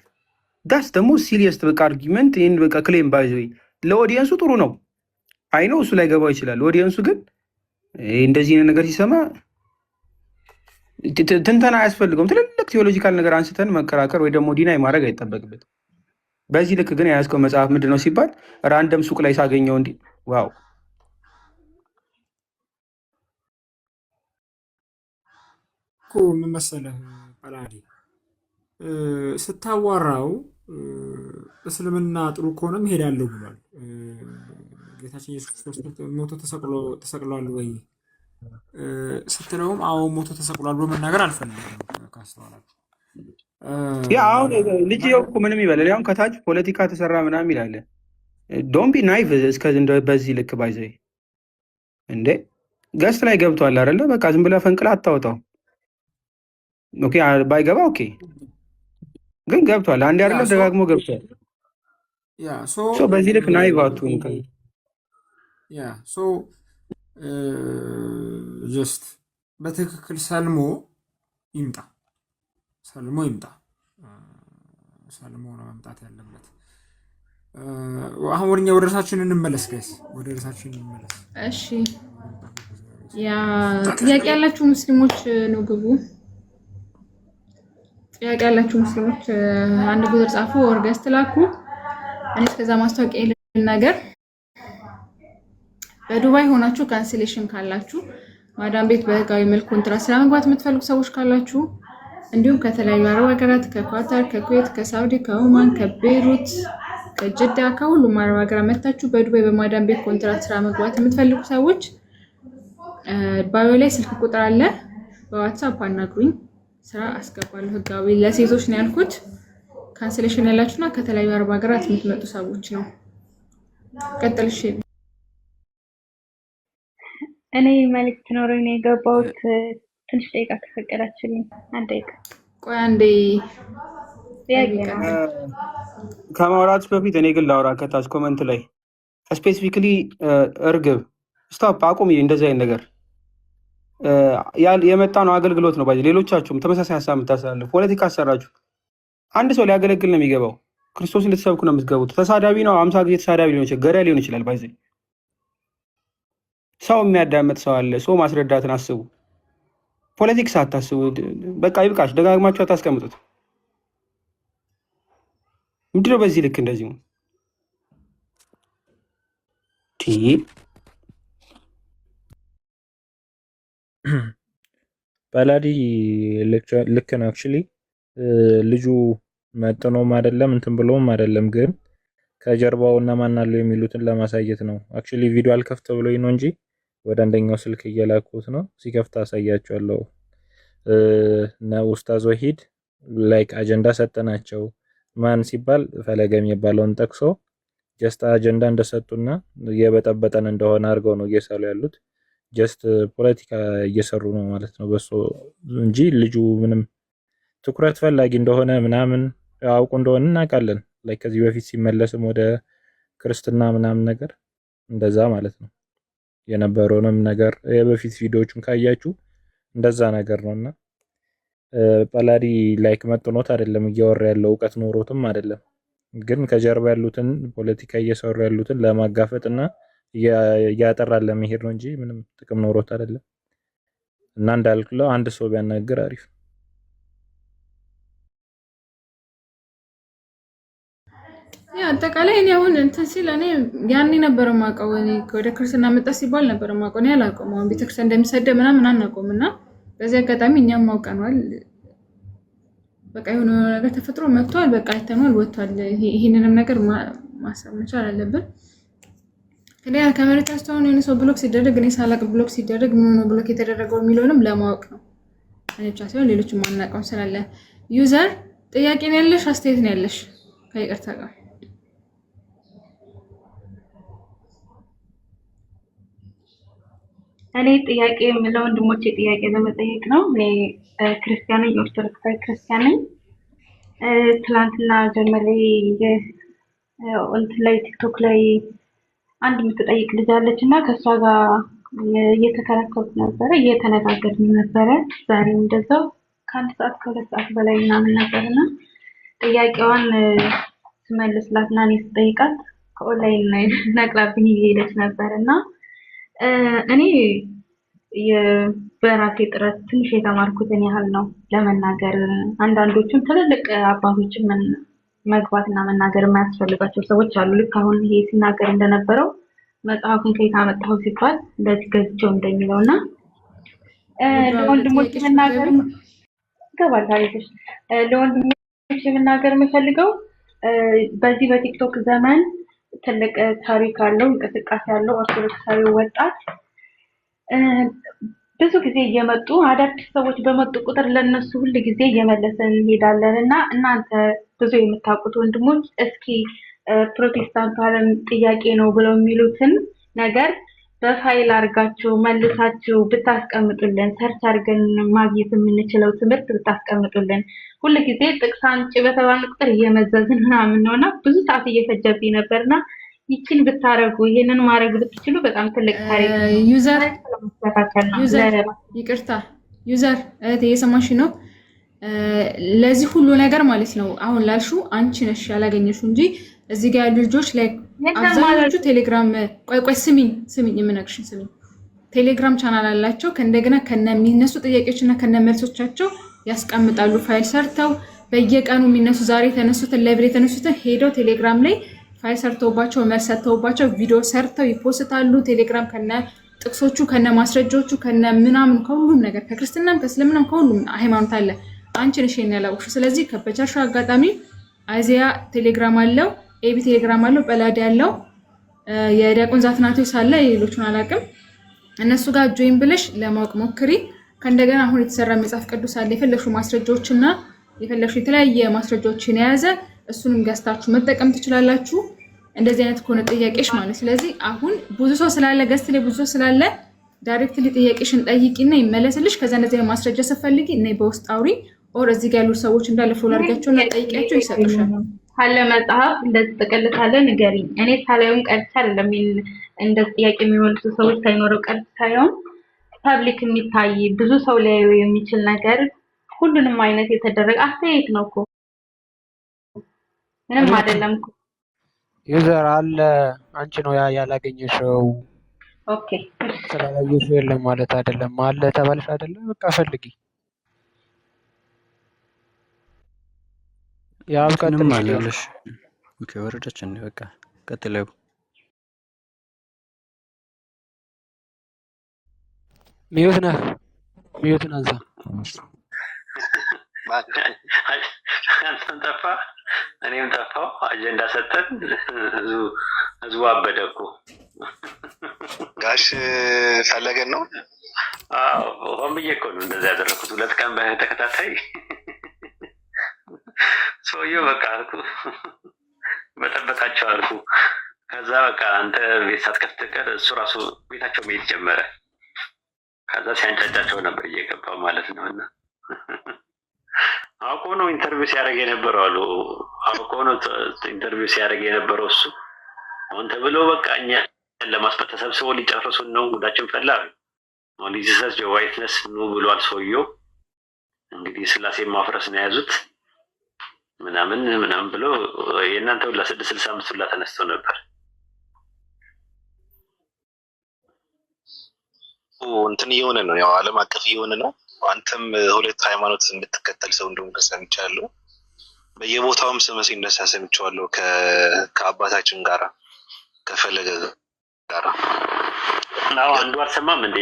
ዳስ ደግሞ ሲሪየስ በቃ አርጊመንት ይህን በቃ ክሌም ባይዘ ለኦዲየንሱ ጥሩ ነው። አይ ነው እሱ ላይ ገባው ይችላል። ኦዲየንሱ ግን እንደዚህ ነገር ሲሰማ ትንተና አያስፈልገውም። ትልልቅ ቴዎሎጂካል ነገር አንስተን መከራከር ወይ ደግሞ ዲናይ ማድረግ አይጠበቅበትም። በዚህ ልክ ግን የያዝከው መጽሐፍ ምንድን ነው ሲባል ራንደም ሱቅ ላይ ሳገኘው እንዲህ ዋው እኮ ምን መሰለህ ጳላዲ ስታዋራው እስልምና ጥሩ ከሆነም እሄዳለሁ ብሏል። ጌታችን ኢየሱስ ክርስቶስ ሞቶ ተሰቅሏል ወይ ስትለውም አዎ ሞቶ ተሰቅሏል ብሎ መናገር አልፈልግም። ካስተዋላችሁ ያ አሁን ልጅ እኮ ምንም ይበላል። ያው ከታች ፖለቲካ ተሰራ ምናምን ይላል። ዶንት ቢ ናይቭ እስከ በዚህ ልክ ባይዘይ እንዴ ገስት ላይ ገብቷል አይደለ? በቃ ዝም ብለህ ፈንቅላ አታወጣው። ኦኬ ባይገባ ኦኬ፣ ግን ገብቷል። አንዴ አይደለ ደጋግሞ ገብቷል። ያ ሶ በዚህ ልክ ናይቭ አትሁን። ያ ሶ ጀስት በትክክል ሰልሞ ይምጣ። ሰልሞ ነው መምጣት ያለበት። አሁን ወደ ርዕሳችን እንመለስ ጋይስ፣ ወደ ርዕሳችን እንመለስ። እሺ ያ ጥያቄ ያላችሁ ሙስሊሞች ነው ግቡ። ጥያቄ ያላችሁ ሙስሊሞች አንድ ቁጥር ጻፉ፣ ኦርገስት ላኩ። እኔ እስከዛ ማስታወቂያ ነገር በዱባይ ሆናችሁ ካንስሌሽን ካላችሁ ማዳም ቤት በህጋዊ መልክ ኮንትራት ስራ መግባት የምትፈልጉ ሰዎች ካላችሁ እንዲሁም ከተለያዩ አረብ ሀገራት ከኳታር፣ ከኩዌት፣ ከሳውዲ፣ ከኦማን፣ ከቤይሩት፣ ከጅዳ ከሁሉም አረብ ሀገራት መታችሁ በዱባይ በማዳም ቤት ኮንትራት ስራ መግባት የምትፈልጉ ሰዎች ባዮ ላይ ስልክ ቁጥር አለ። በዋትስአፕ አናግሩኝ፣ ስራ አስገባለሁ። ህጋዊ ለሴቶች ነው ያልኩት። ካንስሌሽን ያላችሁና ከተለያዩ አረብ ሀገራት የምትመጡ ሰዎች ነው። ቀጥልሽ። እኔ መልዕክት ኖሮኝ ነው የገባሁት። ትንሽ ደቂቃ ከፈቀዳችሁልኝ አንድ ደቂቃ። ቆይ አንዴ ከማውራት በፊት እኔ ግን ላውራ። ከታች ኮመንት ላይ ስፔሲፊክሊ እርግብ ስቶፕ አቁም፣ እንደዚህ አይነት ነገር የመጣ ነው አገልግሎት ነው። ባይ ሌሎቻችሁም ተመሳሳይ ሀሳብ የምታስተላልፉ ፖለቲካ አሰራችሁ። አንድ ሰው ሊያገለግል ነው የሚገባው። ክርስቶስን ልትሰብኩ ነው የምትገቡት። ተሳዳቢ ነው 50 ጊዜ ተሳዳቢ ሊሆን ይችላል፣ ገዳይ ሊሆን ይችላል። ባይ ሰው የሚያዳምጥ ሰው አለ። ሰው ማስረዳትን አስቡ። ፖለቲክስ አታስቡ። በቃ ይብቃሽ። ደጋግማችሁ አታስቀምጡት። ምንድነው በዚህ ልክ እንደዚህ ነው? ጳላዲ ልክ ነው። አክቹሊ ልጁ መጥኖም አይደለም እንትን ብሎም አይደለም፣ ግን ከጀርባው እና ማን አለው የሚሉትን ለማሳየት ነው። አክቹሊ ቪዲዮ አልከፍተ ብሎኝ ነው እንጂ ወደ አንደኛው ስልክ እየላኩት ነው። ሲከፍት አሳያቸዋለሁ። እና ኡስታዝ ወሂድ ላይክ አጀንዳ ሰጠናቸው። ማን ሲባል ፈለገ የሚባለውን ጠቅሶ ጀስት አጀንዳ እንደሰጡና እየበጠበጠን እንደሆነ አድርገው ነው እየሰሩ ያሉት። ጀስት ፖለቲካ እየሰሩ ነው ማለት ነው በሱ እንጂ ልጁ ምንም ትኩረት ፈላጊ እንደሆነ ምናምን አውቁ እንደሆነ እናውቃለን። ላይክ ከዚህ በፊት ሲመለስም ወደ ክርስትና ምናምን ነገር እንደዛ ማለት ነው የነበረውንም ነገር የበፊት ቪዲዮዎቹን ካያችሁ እንደዛ ነገር ነውና ጳላዲ ላይክ መጥኖት አይደለም እያወራ ያለው እውቀት ኖሮትም አይደለም፣ ግን ከጀርባ ያሉትን ፖለቲካ እየሰሩ ያሉትን ለማጋፈጥና ያጠራል ለመሄድ ነው እንጂ ምንም ጥቅም ኖሮት አይደለም። እና እንዳልኩለው አንድ ሰው ቢያናገር አሪፍ። ያ አጠቃላይ እኔ አሁን እንትን ሲል እኔ ያኔ ነበር ማውቀው። እኔ ወደ ክርስትና መጣ ሲባል ነበር ማውቀው። እኔ አላውቀውም። አሁን ቤተክርስቲያን እንደሚሰደብ ምናምን አናውቀውም። እና በዚህ አጋጣሚ እኛም ማውቀናል። በቃ የሆነ ነገር ተፈጥሮ መጥቷል። በቃ አይተናል፣ ወጥቷል። ይሄንንም ነገር ማሰብ መቻል አለብን። ከዚያ ከመሬት አስተዋውን የሆነ ሰው ብሎክ ሲደረግ እኔ ሳላቅ ብሎክ ሲደረግ ምን ሆነ ብሎክ የተደረገው የሚለውንም ለማወቅ ነው። እኔ ብቻ ሳይሆን ሌሎችም ማናውቀው ስላለ ዩዘር ጥያቄ ነው ያለሽ አስተያየት ነው ያለሽ? ከይቅርታ ጋር እኔ ጥያቄ የምለው ወንድሞቼ ጥያቄ ለመጠየቅ ነው። እኔ ክርስቲያን ነኝ፣ ኦርቶዶክሳዊ ክርስቲያን ነኝ። ትላንትና ጀመሬ እንትን ላይ ቲክቶክ ላይ አንድ የምትጠይቅ ልጅ አለች እና ከእሷ ጋር እየተከራከርኩ ነበረ፣ እየተነጋገርን ነበረ። ዛሬም እንደዛው ከአንድ ሰዓት ከሁለት ሰዓት በላይ ምናምን ነበርና ጥያቄዋን ስመልስላት እና እኔ ስጠይቃት ከኦንላይን ነቅላብኝ እየሄደች ነበር እና እኔ በራሴ ጥረት ትንሽ የተማርኩትን ያህል ነው ለመናገር። አንዳንዶችም ትልልቅ አባቶችም መግባትና መናገር የማያስፈልጋቸው ሰዎች አሉ። ልክ አሁን ይሄ ሲናገር እንደነበረው መጽሐፉን ከየት አመጣኸው ሲባል እንደዚህ ገዝቼው እንደሚለው እና ለወንድሞች መናገር ይገባል። ታሪክሽ ለወንድሞች መናገር የምፈልገው በዚህ በቲክቶክ ዘመን ትልቅ ታሪክ አለው፣ እንቅስቃሴ ያለው ኦርቶዶክሳዊ ወጣት ብዙ ጊዜ እየመጡ አዳዲስ ሰዎች በመጡ ቁጥር ለነሱ ሁሉ ጊዜ እየመለሰን እንሄዳለን እና እናንተ ብዙ የምታውቁት ወንድሞች እስኪ ፕሮቴስታንት ዓለም ጥያቄ ነው ብለው የሚሉትን ነገር በፋይል አድርጋችሁ መልሳችሁ ብታስቀምጡልን፣ ሰርች አድርገን ማግኘት የምንችለው ትምህርት ብታስቀምጡልን። ሁሉ ጊዜ ጥቅስ አምጪ በተባለ ቁጥር እየመዘዝን ምናምን ነውና ብዙ ሰዓት እየፈጀብኝ ነበርና ይችን ብታረጉ ይሄንን ማድረግ ብትችሉ በጣም ትልቅ ታሪክ ዩዘር ይቅርታ ዩዘር እህቴ የሰማሽ ነው። ለዚህ ሁሉ ነገር ማለት ነው አሁን ላልሹ አንቺ ነሽ ያላገኘሽው እንጂ እዚህ ጋር ያሉ ልጆች ላይ አብዛኞቹ ቴሌግራም ቆይ ስሚኝ የምነግርሽን ስሚኝ ቴሌግራም ቻናል አላቸው። ከእንደገና ከነሚነሱ ጥያቄዎችና ከነመልሶቻቸው ያስቀምጣሉ። ፋይል ሰርተው በየቀኑ የሚነሱ ዛሬ የተነሱትን ላይቭ የተነሱትን ሄደው ቴሌግራም ላይ ፋይል ሰርተውባቸው መልስ ሰጥተውባቸው ቪዲዮ ሰርተው ይፖስታሉ። ቴሌግራም ከነ ጥቅሶቹ ከነ ማስረጃዎቹ ከነ ምናምን ከሁሉም ነገር ከክርስትናም ከእስልምናም ከሁሉም ሃይማኖት አለ። አንቺ ነሽ ያላወቅሽው። ስለዚህ ከበቻሽው አጋጣሚ አይዚያ ቴሌግራም አለው፣ ኤቢ ቴሌግራም አለው፣ በላዲ ያለው የዲያቆን ዛትናቴዎስ አለ፣ የሌሎቹን አላውቅም። እነሱ ጋር ጆይን ብለሽ ለማወቅ ሞክሪ። ከእንደገና አሁን የተሰራ መጽሐፍ ቅዱስ አለ፣ የፈለግሽው ማስረጃዎችና የፈለግሽው የተለያየ ማስረጃዎችን የያዘ እሱንም ገዝታችሁ መጠቀም ትችላላችሁ። እንደዚህ አይነት ከሆነ ጥያቄሽ ማለት ስለዚህ አሁን ብዙ ሰው ስላለ ገዝት ላይ ብዙ ሰው ስላለ ዳይሬክትሊ ጥያቄሽን ጠይቂና ይመለስልሽ። ከዛ እንደዚህ ማስረጃ ስትፈልጊ እና በውስጥ አውሪ ኦር እዚህ ጋር ያሉ ሰዎች እንዳለ ፎሎ አድርጋቸውና ጠይቂያቸው ይሰጡሻል። ካለ መጽሐፍ እንደዚህ ጥቅል ካለ ንገሪኝ። እኔ ሳላዩን ቀርቻ አይደለም እንደ ጥያቄ የሚመልሱ ሰዎች ሳይኖረው ቀርቻ ሳይሆን ፐብሊክ የሚታይ ብዙ ሰው ሊያዩ የሚችል ነገር ሁሉንም አይነት የተደረገ አስተያየት ነው እኮ ምንም አይደለም እኮ ዩዘር አለ አንቺ ነው ያላገኘሽው። ኦኬ ስላላየሽው የለም ማለት አይደለም። አለ ተባልሽ አይደለም በቃ ፈልጊ። ያው ቀጥል ማለልሽ ኦኬ ወረደች እንዴ? በቃ ቀጥለው ሚዩት ነህ? ሚዩትን አንሳ። አንተም ጠፋ እኔም ጠፋው። አጀንዳ ሰጠን ህዝቡ አበደ እኮ። ጋሽ ፈለገን ነው። ሆን ብዬ እኮ ነው እንደዚያ ያደረኩት። 2 ቀን በተከታታይ ሰውዬው በቃ አልኩ በጠበቃቸው አልኩ። ከዛ በቃ አንተ ቤት ሳትከፍት ቀር እሱ ራሱ ቤታቸው መሄድ ጀመረ። ከዛ ሲያንጫጫቸው ነበር እየገባው ማለት ነው። እና አውቆ ነው ኢንተርቪው ሲያደርግ የነበረው አሉ። አውቆ ነው ኢንተርቪው ሲያደርግ የነበረው እሱ። አሁን ተብሎ በቃ እኛ ለማስፈት ተሰብስበው ሊጨርሱን ነው፣ ጉዳችን ፈላ። አሁን ጂሰስ ጆዋይትነስ ነው ብሏል ሰውየው። እንግዲህ ስላሴ ማፍረስ ነው የያዙት ምናምን ብሎ የእናንተ ሁላ 665 ሁላ ተነስቶ ነበር። እንትን እየሆነ ነው፣ ያው ዓለም አቀፍ እየሆነ ነው። አንተም 2 ሃይማኖት የምትከተል ሰው እንደሆነ ሰምቻለሁ። በየቦታውም ስም ሲነሳ ሰምቻለሁ። ከአባታችን ጋራ ከፈለገ ጋራ ነው አንዱ አልሰማም እንዴ?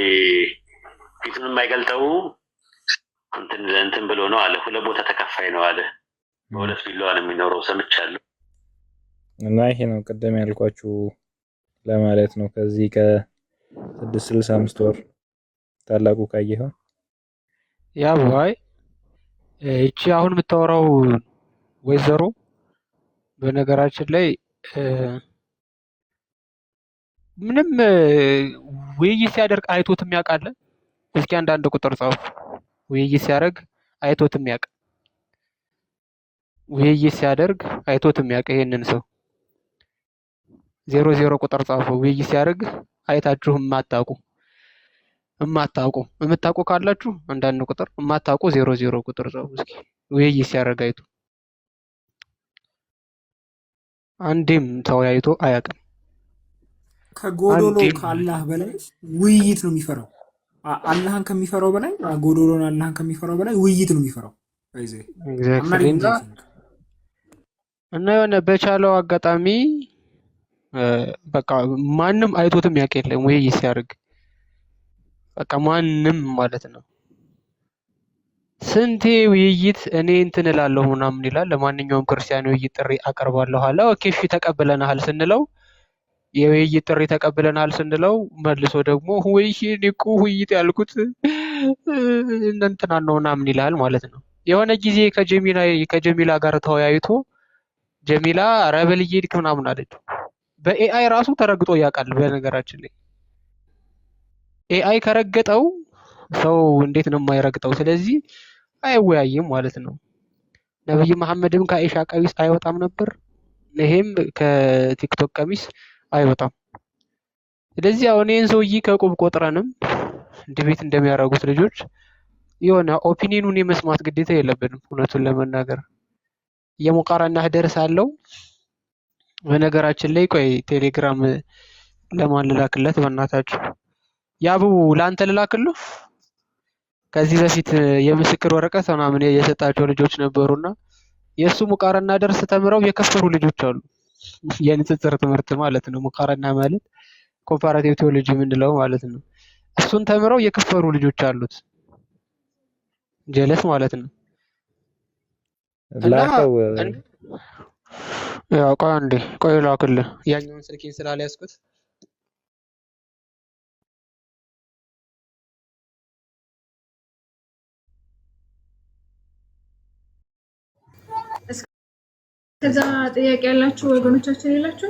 ፊቱን የማይገልጠው እንትን ብሎ ነው አለ። 2 ቦታ ተከፋይ ነው አለ። በሁለት ቢላዋ ነው የሚኖረው ሰምቻለሁ። እና ይሄ ነው ቀደም ያልኳችሁ ለማለት ነው። ከዚህ ከ665 ወር ታላቁ ካየኸው ያ ባይ እቺ አሁን የምታወራው ወይዘሮ በነገራችን ላይ ምንም ውይይት ሲያደርግ አይቶትም ያውቃል። እስኪ አንዳንድ ቁጥር ጻፉ። ውይይት ሲያደርግ አይቶትም ያውቃል። ውይይት ሲያደርግ አይቶትም ያውቃል። ይሄንን ሰው 00 ቁጥር ጻፉ። ውይይት ሲያደርግ አይታችሁም አታውቁ። የምታውቁ ካላችሁ አንዳንድ ቁጥር የማታውቁ 00 ቁጥር ጻፉ እስኪ። ውይይት ሲያደርግ አይቶ አንዴም ተወያይቶ አያውቅም። ከጎዶሎ ከአላህ በላይ ውይይት ነው የሚፈራው። አላህን ከሚፈራው በላይ ጎዶሎን አላህን ከሚፈራው በላይ ውይይት ነው የሚፈራው። እና የሆነ በቻለው አጋጣሚ በቃ ማንም አይቶትም ያውቅ የለም ውይይት ሲያደርግ በቃ ማንም ማለት ነው። ስንቴ ውይይት እኔ እንትን እላለሁ ምናምን ይላል። ለማንኛውም ክርስቲያን ውይይት ጥሪ አቀርባለሁ አለ። ኦኬ እሺ ተቀብለናል ስንለው የውይይት ጥሪ ተቀብለናል ስንለው መልሶ ደግሞ ውይይት ያልኩት እንትና ነው ምናምን ይላል ማለት ነው። የሆነ ጊዜ ከጀሚላ ጋር ተወያይቶ ጀሚላ ኧረ በል እየሄድክ ምናምን አለችው። በኤአይ ራሱ ተረግጦ ያውቃል። በነገራችን ላይ ኤአይ ከረገጠው ሰው እንዴት ነው የማይረግጠው? ስለዚህ አይወያይም ማለት ነው። ነብይ መሐመድም ከአይሻ ቀሚስ አይወጣም ነበር፣ ይሄም ከቲክቶክ ቀሚስ አይወጣም። ስለዚህ አሁን ይሄን ሰውዬ ከቁብ ቆጥረንም ዲቤት እንደሚያደርጉት ልጆች የሆነ ኦፒኒየኑን የመስማት ግዴታ የለብንም። እውነቱን ለመናገር የሙቃራና ደርስ አለው። በነገራችን ላይ ቆይ ቴሌግራም ለማን ልላክለት? በእናታችሁ ያቡ ለአንተ ልላክልህ። ከዚህ በፊት የምስክር ወረቀት ምናምን የሰጣቸው ልጆች ነበሩና የእሱ ሙቃራና ደርስ ተምረው የከፈሩ ልጆች አሉ። የንጽጽር ትምህርት ማለት ነው። ሙቃራና ማለት ኮምፓራቲቭ ቴዎሎጂ የምንለው ማለት ነው። እሱን ተምረው የከፈሩ ልጆች አሉት። ጀለስ ማለት ነው። ያው ቆይ ላክልህ። ያኛውን ስልኬን ስላልያዝኩት ከዛ ጥያቄ ያላችሁ ወገኖቻችን የላችሁ?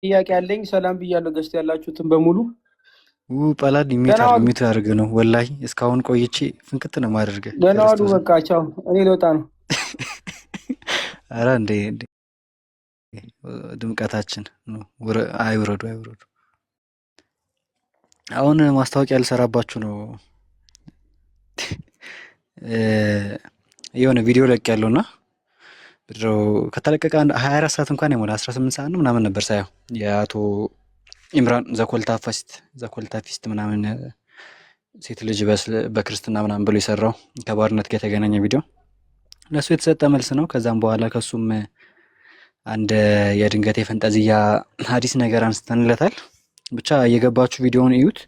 ጥያቄ ያለኝ። ሰላም ብያለሁ። ገዝት ያላችሁትን በሙሉ ጳላድ ሚት አድርገ ነው። ወላሂ እስካሁን ቆይቼ ፍንክት ነው ማድረግ። ደህና ዋሉ። በቃ ቻው። እኔ ልወጣ ነው። ኧረ እንዴ ድምቀታችን ነው። አይውረዱ። አሁን ማስታወቂያ ልሰራባችሁ ነው። የሆነ ቪዲዮ ለቅ ያለውና ከተለቀቀ 24 ሰዓት እንኳን የሞላ 18 ሰዓት ነው ምናምን ነበር ሳየው የአቶ ኢምራን ዘኮልታፊስት ምናምን ሴት ልጅ በክርስትና ምናምን ብሎ የሰራው ከባርነት ጋር የተገናኘ ቪዲዮ ለሱ የተሰጠ መልስ ነው። ከዛም በኋላ ከሱም አንድ የድንገት የፈንጠዝያ ሀዲስ ነገር አንስተንለታል። ብቻ እየገባችሁ ቪዲዮውን እዩት፣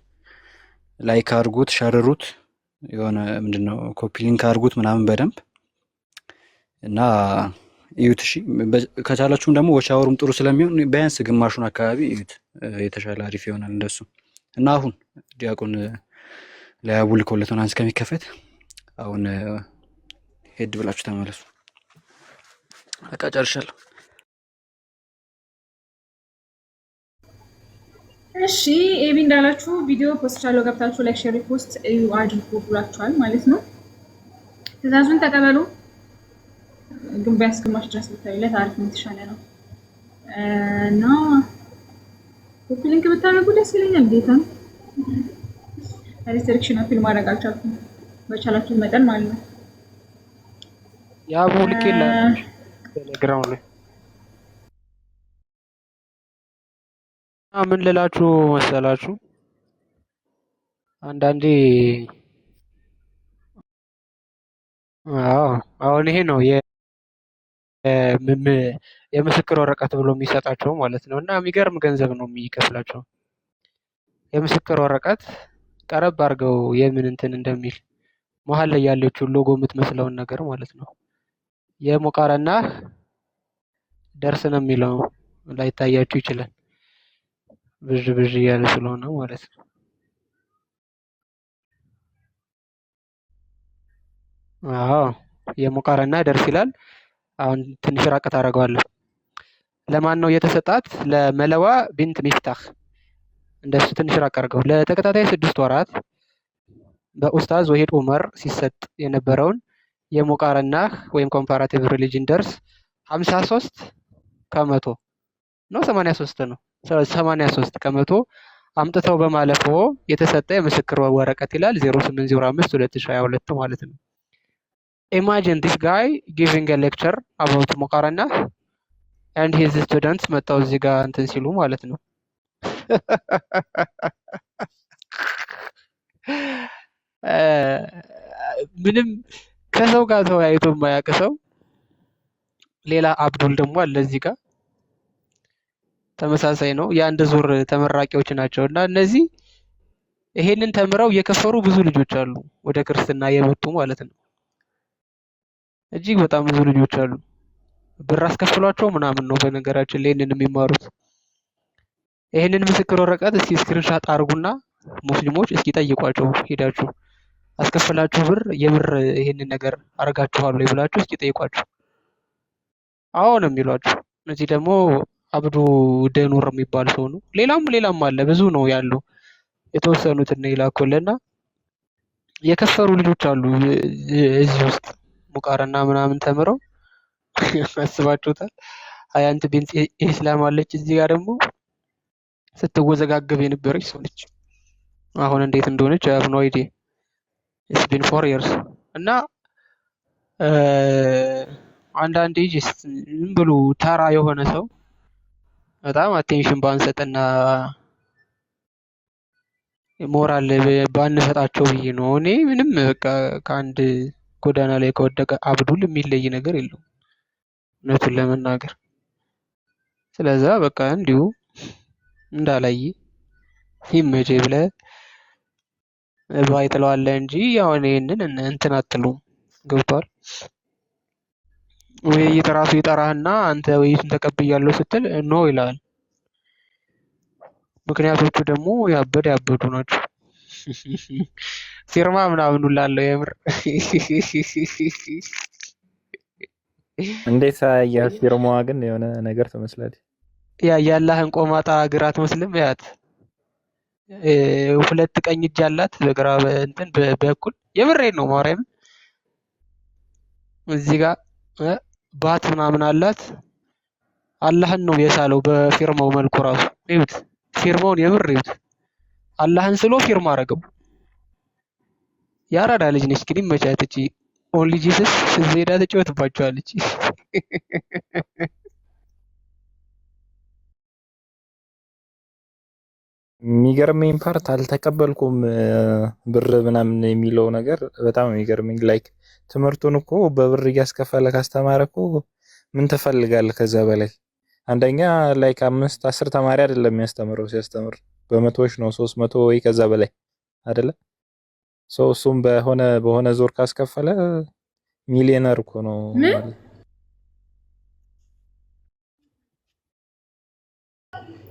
ላይክ አድርጉት፣ ሸርሩት፣ የሆነ ምንድነው ኮፒ ሊንክ አድርጉት ምናምን በደንብ እና እዩት። እሺ ከቻላችሁም ደግሞ ወቻወሩም ጥሩ ስለሚሆን ቢያንስ ግማሹን አካባቢ እዩት፣ የተሻለ አሪፍ ይሆናል እንደሱ። እና አሁን ዲያቆን ለያቡል ኮለቶን እስከሚከፈት አሁን ሄድ ብላችሁ ተመለሱ። በቃ ጨርሻለሁ። እሺ ኤቢ እንዳላችሁ ቪዲዮ ፖስት ቻለው ገብታችሁ ላይክ ሼር ፖስት እዩ አድርጉ ብላችኋል ማለት ነው። ትዕዛዙን ተቀበሉ። ግን ቢያንስ ግማሽ ድረስ ብታዩለት አሪፍ ነው፣ የተሻለ ነው እና ኮፒ ሊንክ ብታደርጉ ደስ ይለኛል። ጌታ ሪስትሪክሽን አፕል ማድረግ አልቻልኩም፣ በቻላችሁ መጠን ማለት ነው። ያቡ ልኬላ ቴሌግራም ላይ ምን ልላችሁ መሰላችሁ፣ አንዳንዴ አሁን ይሄ ነው የምስክር ወረቀት ብሎ የሚሰጣቸው ማለት ነው። እና የሚገርም ገንዘብ ነው የሚከፍላቸው። የምስክር ወረቀት ቀረብ አድርገው የምን እንትን እንደሚል መሀል ላይ ያለችው ሎጎ የምትመስለውን ነገር ማለት ነው። የሙቃራና ደርስ ነው የሚለው ላይታያችሁ ይችላል፣ ብዥ እያለ ስለሆነ ማለት ነው። የሙቃራና ደርስ ይላል። አሁን ትንሽ ራቅ ታደርገዋለህ። ለማን ነው የተሰጣት? ለመለዋ ቢንት ሚፍታህ። እንደሱ ትንሽ ራቅ አድርገው። ለተከታታይ 6 ወራት በኡስታዝ ወሂድ ኡመር ሲሰጥ የነበረውን የሙቃራና ወይም ኮምፓራቲቭ ሪሊጅን ደርስ 53 ከመቶ ነው 83 ነው 83 ከመቶ አምጥተው በማለፎ የተሰጠ የምስክር ወረቀት ይላል 0805/2022 ማለት ነው። ኢማጂን ዲስ ጋይ ጊቪንግ a lecture about ሙቃረና and his students መጣው እዚህ ጋር እንትን ሲሉ ማለት ነው። ምንም ከሰው ጋር ተወያይቶ የማያውቅ ሰው ሌላ አብዱል ደግሞ አለ እዚህ ጋር ተመሳሳይ ነው። የአንድ ዙር ተመራቂዎች ናቸው እና እነዚህ ይሄንን ተምረው የከፈሩ ብዙ ልጆች አሉ፣ ወደ ክርስትና የመጡ ማለት ነው። እጅግ በጣም ብዙ ልጆች አሉ። ብር አስከፍሏቸው ምናምን ነው በነገራችን ላይ ይሄንን የሚማሩት። ይሄንን ምስክር ወረቀት እስኪ ስክሪንሻት አድርጉና ሙስሊሞች እስኪ ጠይቋቸው ሄዳችሁ አስከፍላችሁ ብር የብር ይሄንን ነገር አርጋችኋል ወይ ብላችሁ እስኪ ጠይቋቸው። አዎ ነው የሚሏችሁ። እዚህ ደግሞ አብዱ ደኑር የሚባል ሰው ነው። ሌላም አለ፣ ብዙ ነው ያለው። የተወሰኑትን ነው ይላኩልና የከፈሩ ልጆች አሉ እዚህ ውስጥ ሙቃረና ምናምን ተምረው አስባችሁታል። ሀያንት ቢንት ኢስላም አለች እዚህ ጋር ደግሞ ስትወዘጋገብ የነበረች ሰው ነች። አሁን እንዴት እንደሆነች I have no idea. It's been 4 years እና አንዳንዴ ዝም ብሎ ተራ የሆነ ሰው በጣም አቴንሽን ባንሰጥና ሞራል ባንሰጣቸው ብዬ ነው። እኔ ምንም በቃ ከአንድ ጎዳና ላይ ከወደቀ አብዱል የሚለይ ነገር የለውም እውነቱን ለመናገር። ስለዛ በቃ እንዲሁ እንዳላይ ይመቼ ብለህ ባይጥለዋለህ እንጂ አሁን ይሄንን እንትን አትሉም። ገብቷል? ውይይት ራሱ ይጠራህና አንተ ውይይቱን ተቀብያለሁ ስትል ኖ ይላል። ምክንያቶቹ ደግሞ ያበዱ ናቸው። ፊርማ ምናምን ላለው የምር እንዴት ያ ፊርማዋ ግን የሆነ ነገር ትመስላለች። ያላህን ቆማጣ እግር አትመስልም? ያት ሁለት ቀኝ እጅ አላት በግራ እንትን በኩል የምሬን ነው ማርያም። እዚህ ጋር ባት ምናምን አላት። አላህን ነው የሳለው በፊርማው መልኩ ራሱ ይሁት ፊርማውን የምር ይሁት አላህን ስሎ ፊርማ አረገው። ያራዳ ልጅ ነች ግን መቻት እቺ ኦንሊ ጂሰስ ስትሄዳ ትጫወትባቸዋለች። የሚገርመኝ ፓርት አልተቀበልኩም ብር ምናምን የሚለው ነገር በጣም የሚገርመኝ። ላይክ ትምህርቱን እኮ በብር እያስከፈለ ካስተማረ እኮ ምን ትፈልጋለህ ከዛ በላይ? አንደኛ ላይክ 5-10 ተማሪ አይደለም የሚያስተምረው፣ ሲያስተምር በመቶዎች ነው 300 ወይ ከዛ በላይ አይደለ? እሱም በሆነ ዞር ካስከፈለ ሚሊዮነር እኮ ነው ማለት።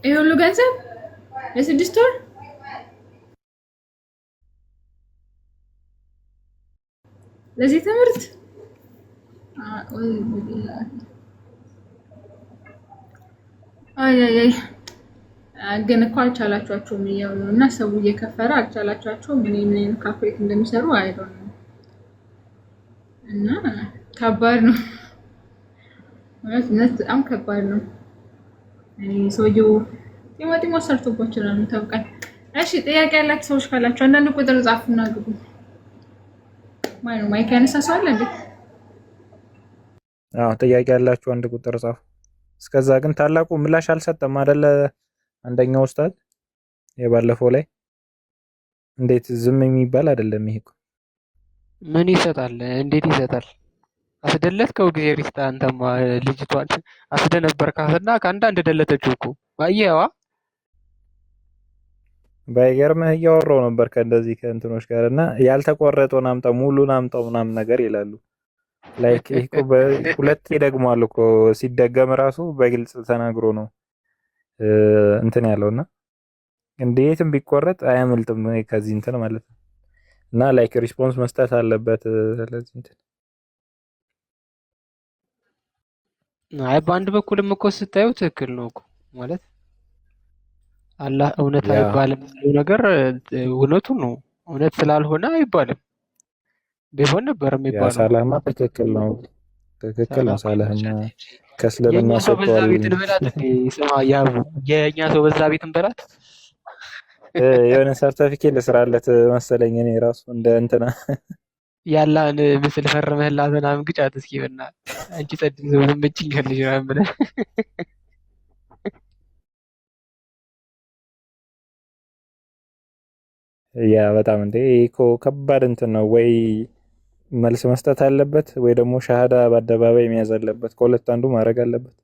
ይሄ ሁሉ ገንዘብ ለ6 ወር ለዚህ ትምህርት አይ ግን እኮ አልቻላችኋቸውም እያሉ ነው። እና ሰው እየከፈረ አልቻላችኋቸውም። ምን ካልኩሌት እንደሚሰሩ አይዶን ነው። እና ከባድ ነው ማለት በጣም ከባድ ነው። ሰውየው ቲማቲም ሰርቶባቸው ነው ታውቃለህ። እሺ ጥያቄ ያላችሁ ሰዎች ካላችሁ አንዳንድ ቁጥር ጻፉና ግቡ። ማይክ ያነሳሳው አለ እንዴ? ጥያቄ ያላችሁ አንድ ቁጥር ጻፉ። እስከዛ ግን ታላቁ ምላሽ አልሰጠም አይደለ? አንደኛው ኡስታዝ የባለፈው ላይ እንዴት ዝም የሚባል አይደለም። ይሄ ምን ይሰጣል? እንዴት ይሰጣል? አስደለትከው ጊዜ ሪስታ አንተማ ልጅቷን አስደነበርካትና ከአንዳንድ ደለተችው እኮ ባየዋ። ባይገርምህ እያወራው ነበር ከእንደዚህ ከእንትኖች ጋር እና ያልተቆረጠውን አምጣው ሙሉን አምጣው ምናምን ነገር ይላሉ። ላይክ እኮ በሁለት ይደግማሉ እኮ ሲደገም ራሱ በግልጽ ተናግሮ ነው እንትን ያለውና እንዴትም ቢቆረጥ አያመልጥም ከዚህ እንትን ማለት ነው። እና ላይክ ሪስፖንስ መስጠት አለበት ለዚህ እንትን። አይ በአንድ በኩልም እኮ ስታዩ ትክክል ነው እኮ ማለት አላህ እውነት አይባልም የሚለው ነገር እውነቱ ነው። እውነት ስላልሆነ አይባልም። ቢሆን ነበር የሚባለው። ሳላህማ ትክክል ነው። ትክክል ነው ሳላህማ ከእስልምና የኛ ሰው በዛ ሰጥቷል። ቤት እንበላት እንዴ? ስማ ያቡ የኛ ሰው በዛ ቤት እንበላት። የሆነ ሰርተፊኬት ልስራለት መሰለኝ እኔ ራሱ እንደ እንትና ያላን ምስል ፈርመህላት ምናምን ግጫት እስኪ በእናትህ አንቺ ጸድን ሰው ምንጭኝ ከልጅ ምናምን ብለህ ያ በጣም እንዴ እኮ ከባድ እንትን ነው። ወይ መልስ መስጠት አለበት ወይ ደግሞ ሻሃዳ በአደባባይ መያዝ አለበት። ከሁለት አንዱ ማድረግ አለበት።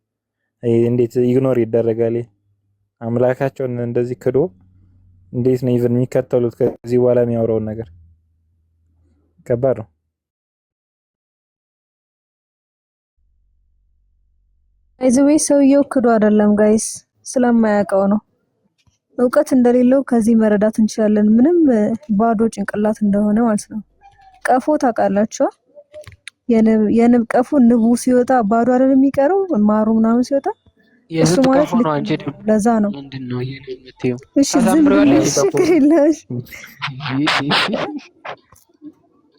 እንዴት ኢግኖር ይደረጋል? አምላካቸውን እንደዚህ ክዶ እንዴት ነው ኢቭን የሚከተሉት? ከዚህ በኋላ የሚያወራውን ነገር ከባድ ነው። አይዘዌ ሰውየው ክዶ አይደለም ጋይስ፣ ስለማያውቀው ነው። እውቀት እንደሌለው ከዚህ መረዳት እንችላለን። ምንም ባዶ ጭንቅላት እንደሆነ ማለት ነው። ቀፎ ታውቃላችሁ? የንብ ቀፎ ንቡ ሲወጣ ባዶ አይደል የሚቀረው? ማሩ ምናምን ሲወጣ እሱ ማለት ነው። አንቺ ለዛ ነው ምንድነው የምትይው? እሺ ዝም ብለሽ ችግር የለሽ።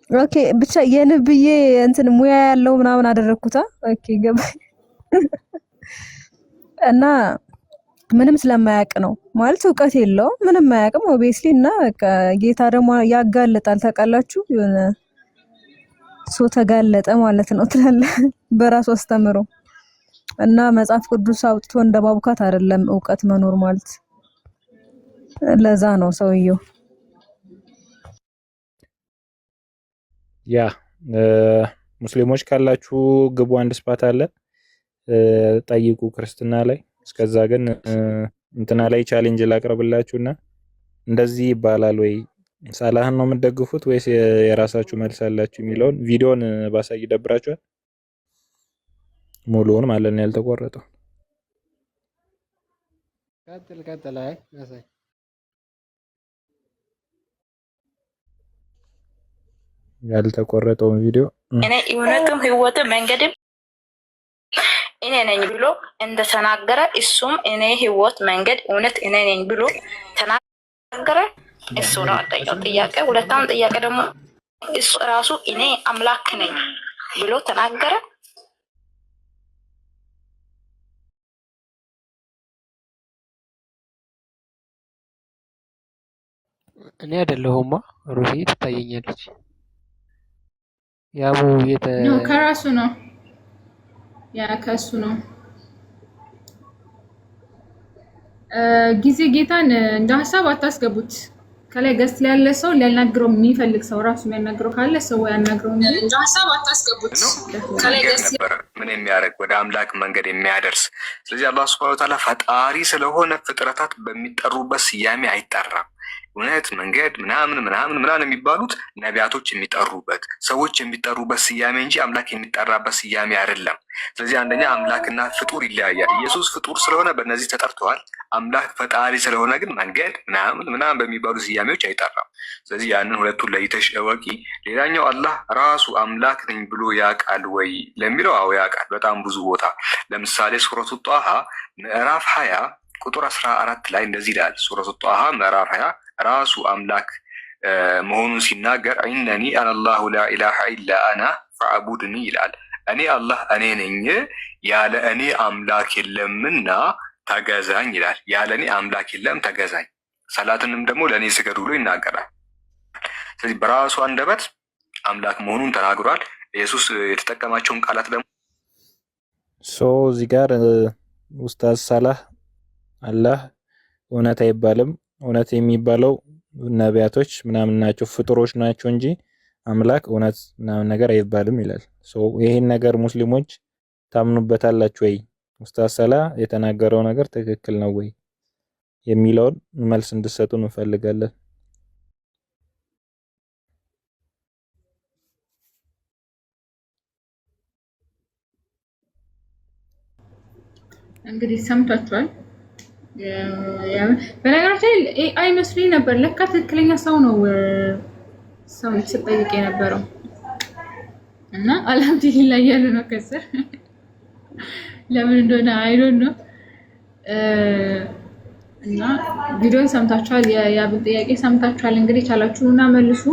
ኦኬ ብቻ የንብዬ እንትን ሙያ ያለው ምናምን አደረኩታ። ኦኬ ገባኝ። እና ምንም ስለማያውቅ ነው ማለት እውቀት የለውም፣ ምንም አያውቅም ኦብቪየስሊ። እና በቃ ጌታ ደግሞ ያጋልጣል ታውቃላችሁ። የሆነ ሰው ተጋለጠ ማለት ነው ትላለ በራሱ አስተምሮ። እና መጽሐፍ ቅዱስ አውጥቶ እንደ ባቡካት አይደለም እውቀት መኖር ማለት። ለዛ ነው ሰውየው ያ ሙስሊሞች ካላችሁ ግቡ፣ አንድ ስፓት አለ ጠይቁ ክርስትና ላይ። እስከዛ ግን እንትና ላይ ቻሌንጅ ላቅርብላችሁና እንደዚህ ይባላል ወይ ሳላህን ነው የምትደግፉት ወይስ የራሳችሁ መልስ አላችሁ የሚለውን ቪዲዮን ባሳይ ይደብራችኋል። ሙሉውን ማለት ነው ያልተቆረጠው። ቀጥል አይ ያሳይ ያልተቆረጠውን ቪዲዮ እኔ እውነትም ህይወትም መንገድም እኔ ነኝ ብሎ እንደተናገረ እሱም እኔ ህይወት መንገድ እውነት እኔ ነኝ ብሎ ተናገረ። እሱ ነው አንደኛው ጥያቄ። ሁለተኛው ጥያቄ ደግሞ እሱ ራሱ እኔ አምላክ ነኝ ብሎ ተናገረ። እኔ አይደለሁማ ሩሂ ትታየኛለች። ያቡ ከራሱ ነው ያ ከሱ ነው። ጊዜ ጌታን እንደ ሀሳብ አታስገቡት። ከላይ ገስት ላይ ያለ ሰው ሊያናግረው የሚፈልግ ሰው ራሱ የሚያናግረው ካለ ሰው ያናግረው እንደ ሀሳብ አታስገቡት። ከላይ ገስት ምን የሚያደርግ ወደ አምላክ መንገድ የሚያደርስ። ስለዚህ አላህ ሱብሃነሁ ወተዓላ ፈጣሪ ስለሆነ ፍጥረታት በሚጠሩበት ስያሜ አይጠራም። እውነት መንገድ ምናምን የሚባሉት ነቢያቶች የሚጠሩበት ሰዎች የሚጠሩበት ስያሜ እንጂ አምላክ የሚጠራበት ስያሜ አይደለም። ስለዚህ አንደኛ አምላክና ፍጡር ይለያያል። ኢየሱስ ፍጡር ስለሆነ በእነዚህ ተጠርተዋል። አምላክ ፈጣሪ ስለሆነ ግን መንገድ ምናምን በሚባሉ ስያሜዎች አይጠራም። ስለዚህ ያንን ሁለቱን ለይተሽ እወቂ። ሌላኛው አላህ ራሱ አምላክ ነኝ ብሎ ያውቃል ወይ ለሚለው አዎ ያውቃል፣ በጣም ብዙ ቦታ። ለምሳሌ ሱረቱ ጧሃ ምዕራፍ 20 ቁጥር 14 ላይ እንደዚህ ይላል። ሱረቱ ጧሃ ምዕራፍ 20 ራሱ አምላክ መሆኑን ሲናገር ኢነኒ አነላሁ ላኢላሃ ኢላ አና ፈዕቡድኒ ይላል። እኔ አላህ እኔ ነኝ፣ ያለ እኔ አምላክ የለምና ተገዛኝ ይላል። ያለ እኔ አምላክ የለም ተገዛኝ፣ ሰላትንም ደግሞ ለእኔ ስገዱ ብሎ ይናገራል። ስለዚህ በራሱ አንደበት አምላክ መሆኑን ተናግሯል። ኢየሱስ የተጠቀማቸውን ቃላት ደግሞ እዚህ ጋር ኡስታዝ ሳላህ አላህ እውነት አይባልም፣ እውነት የሚባለው ነቢያቶች ምናምን ናቸው፣ ፍጡሮች ናቸው እንጂ አምላክ እውነት ምናምን ነገር አይባልም ይላል። ይሄን ነገር ሙስሊሞች ታምኑበታላችሁ ወይ? ኡስታዝ ሳላህ የተናገረው ነገር ትክክል ነው ወይ የሚለውን መልስ እንድትሰጡን እንፈልጋለን። እንግዲህ ሰምታችኋል። በነገራችን ላይ ኤአይ መስሎኝ ነበር፣ ለካ ትክክለኛ ሰው ነው ሰው ሲጠይቅ የነበረው እና አልሐምዱሊላህ እያሉ ነው ከስር ለምን እንደሆነ አይዶን ነው። እና ቪዲዮን ሰምታችኋል፣ የአብን ጥያቄ ሰምታችኋል። እንግዲህ ቻላችሁና መልሱ።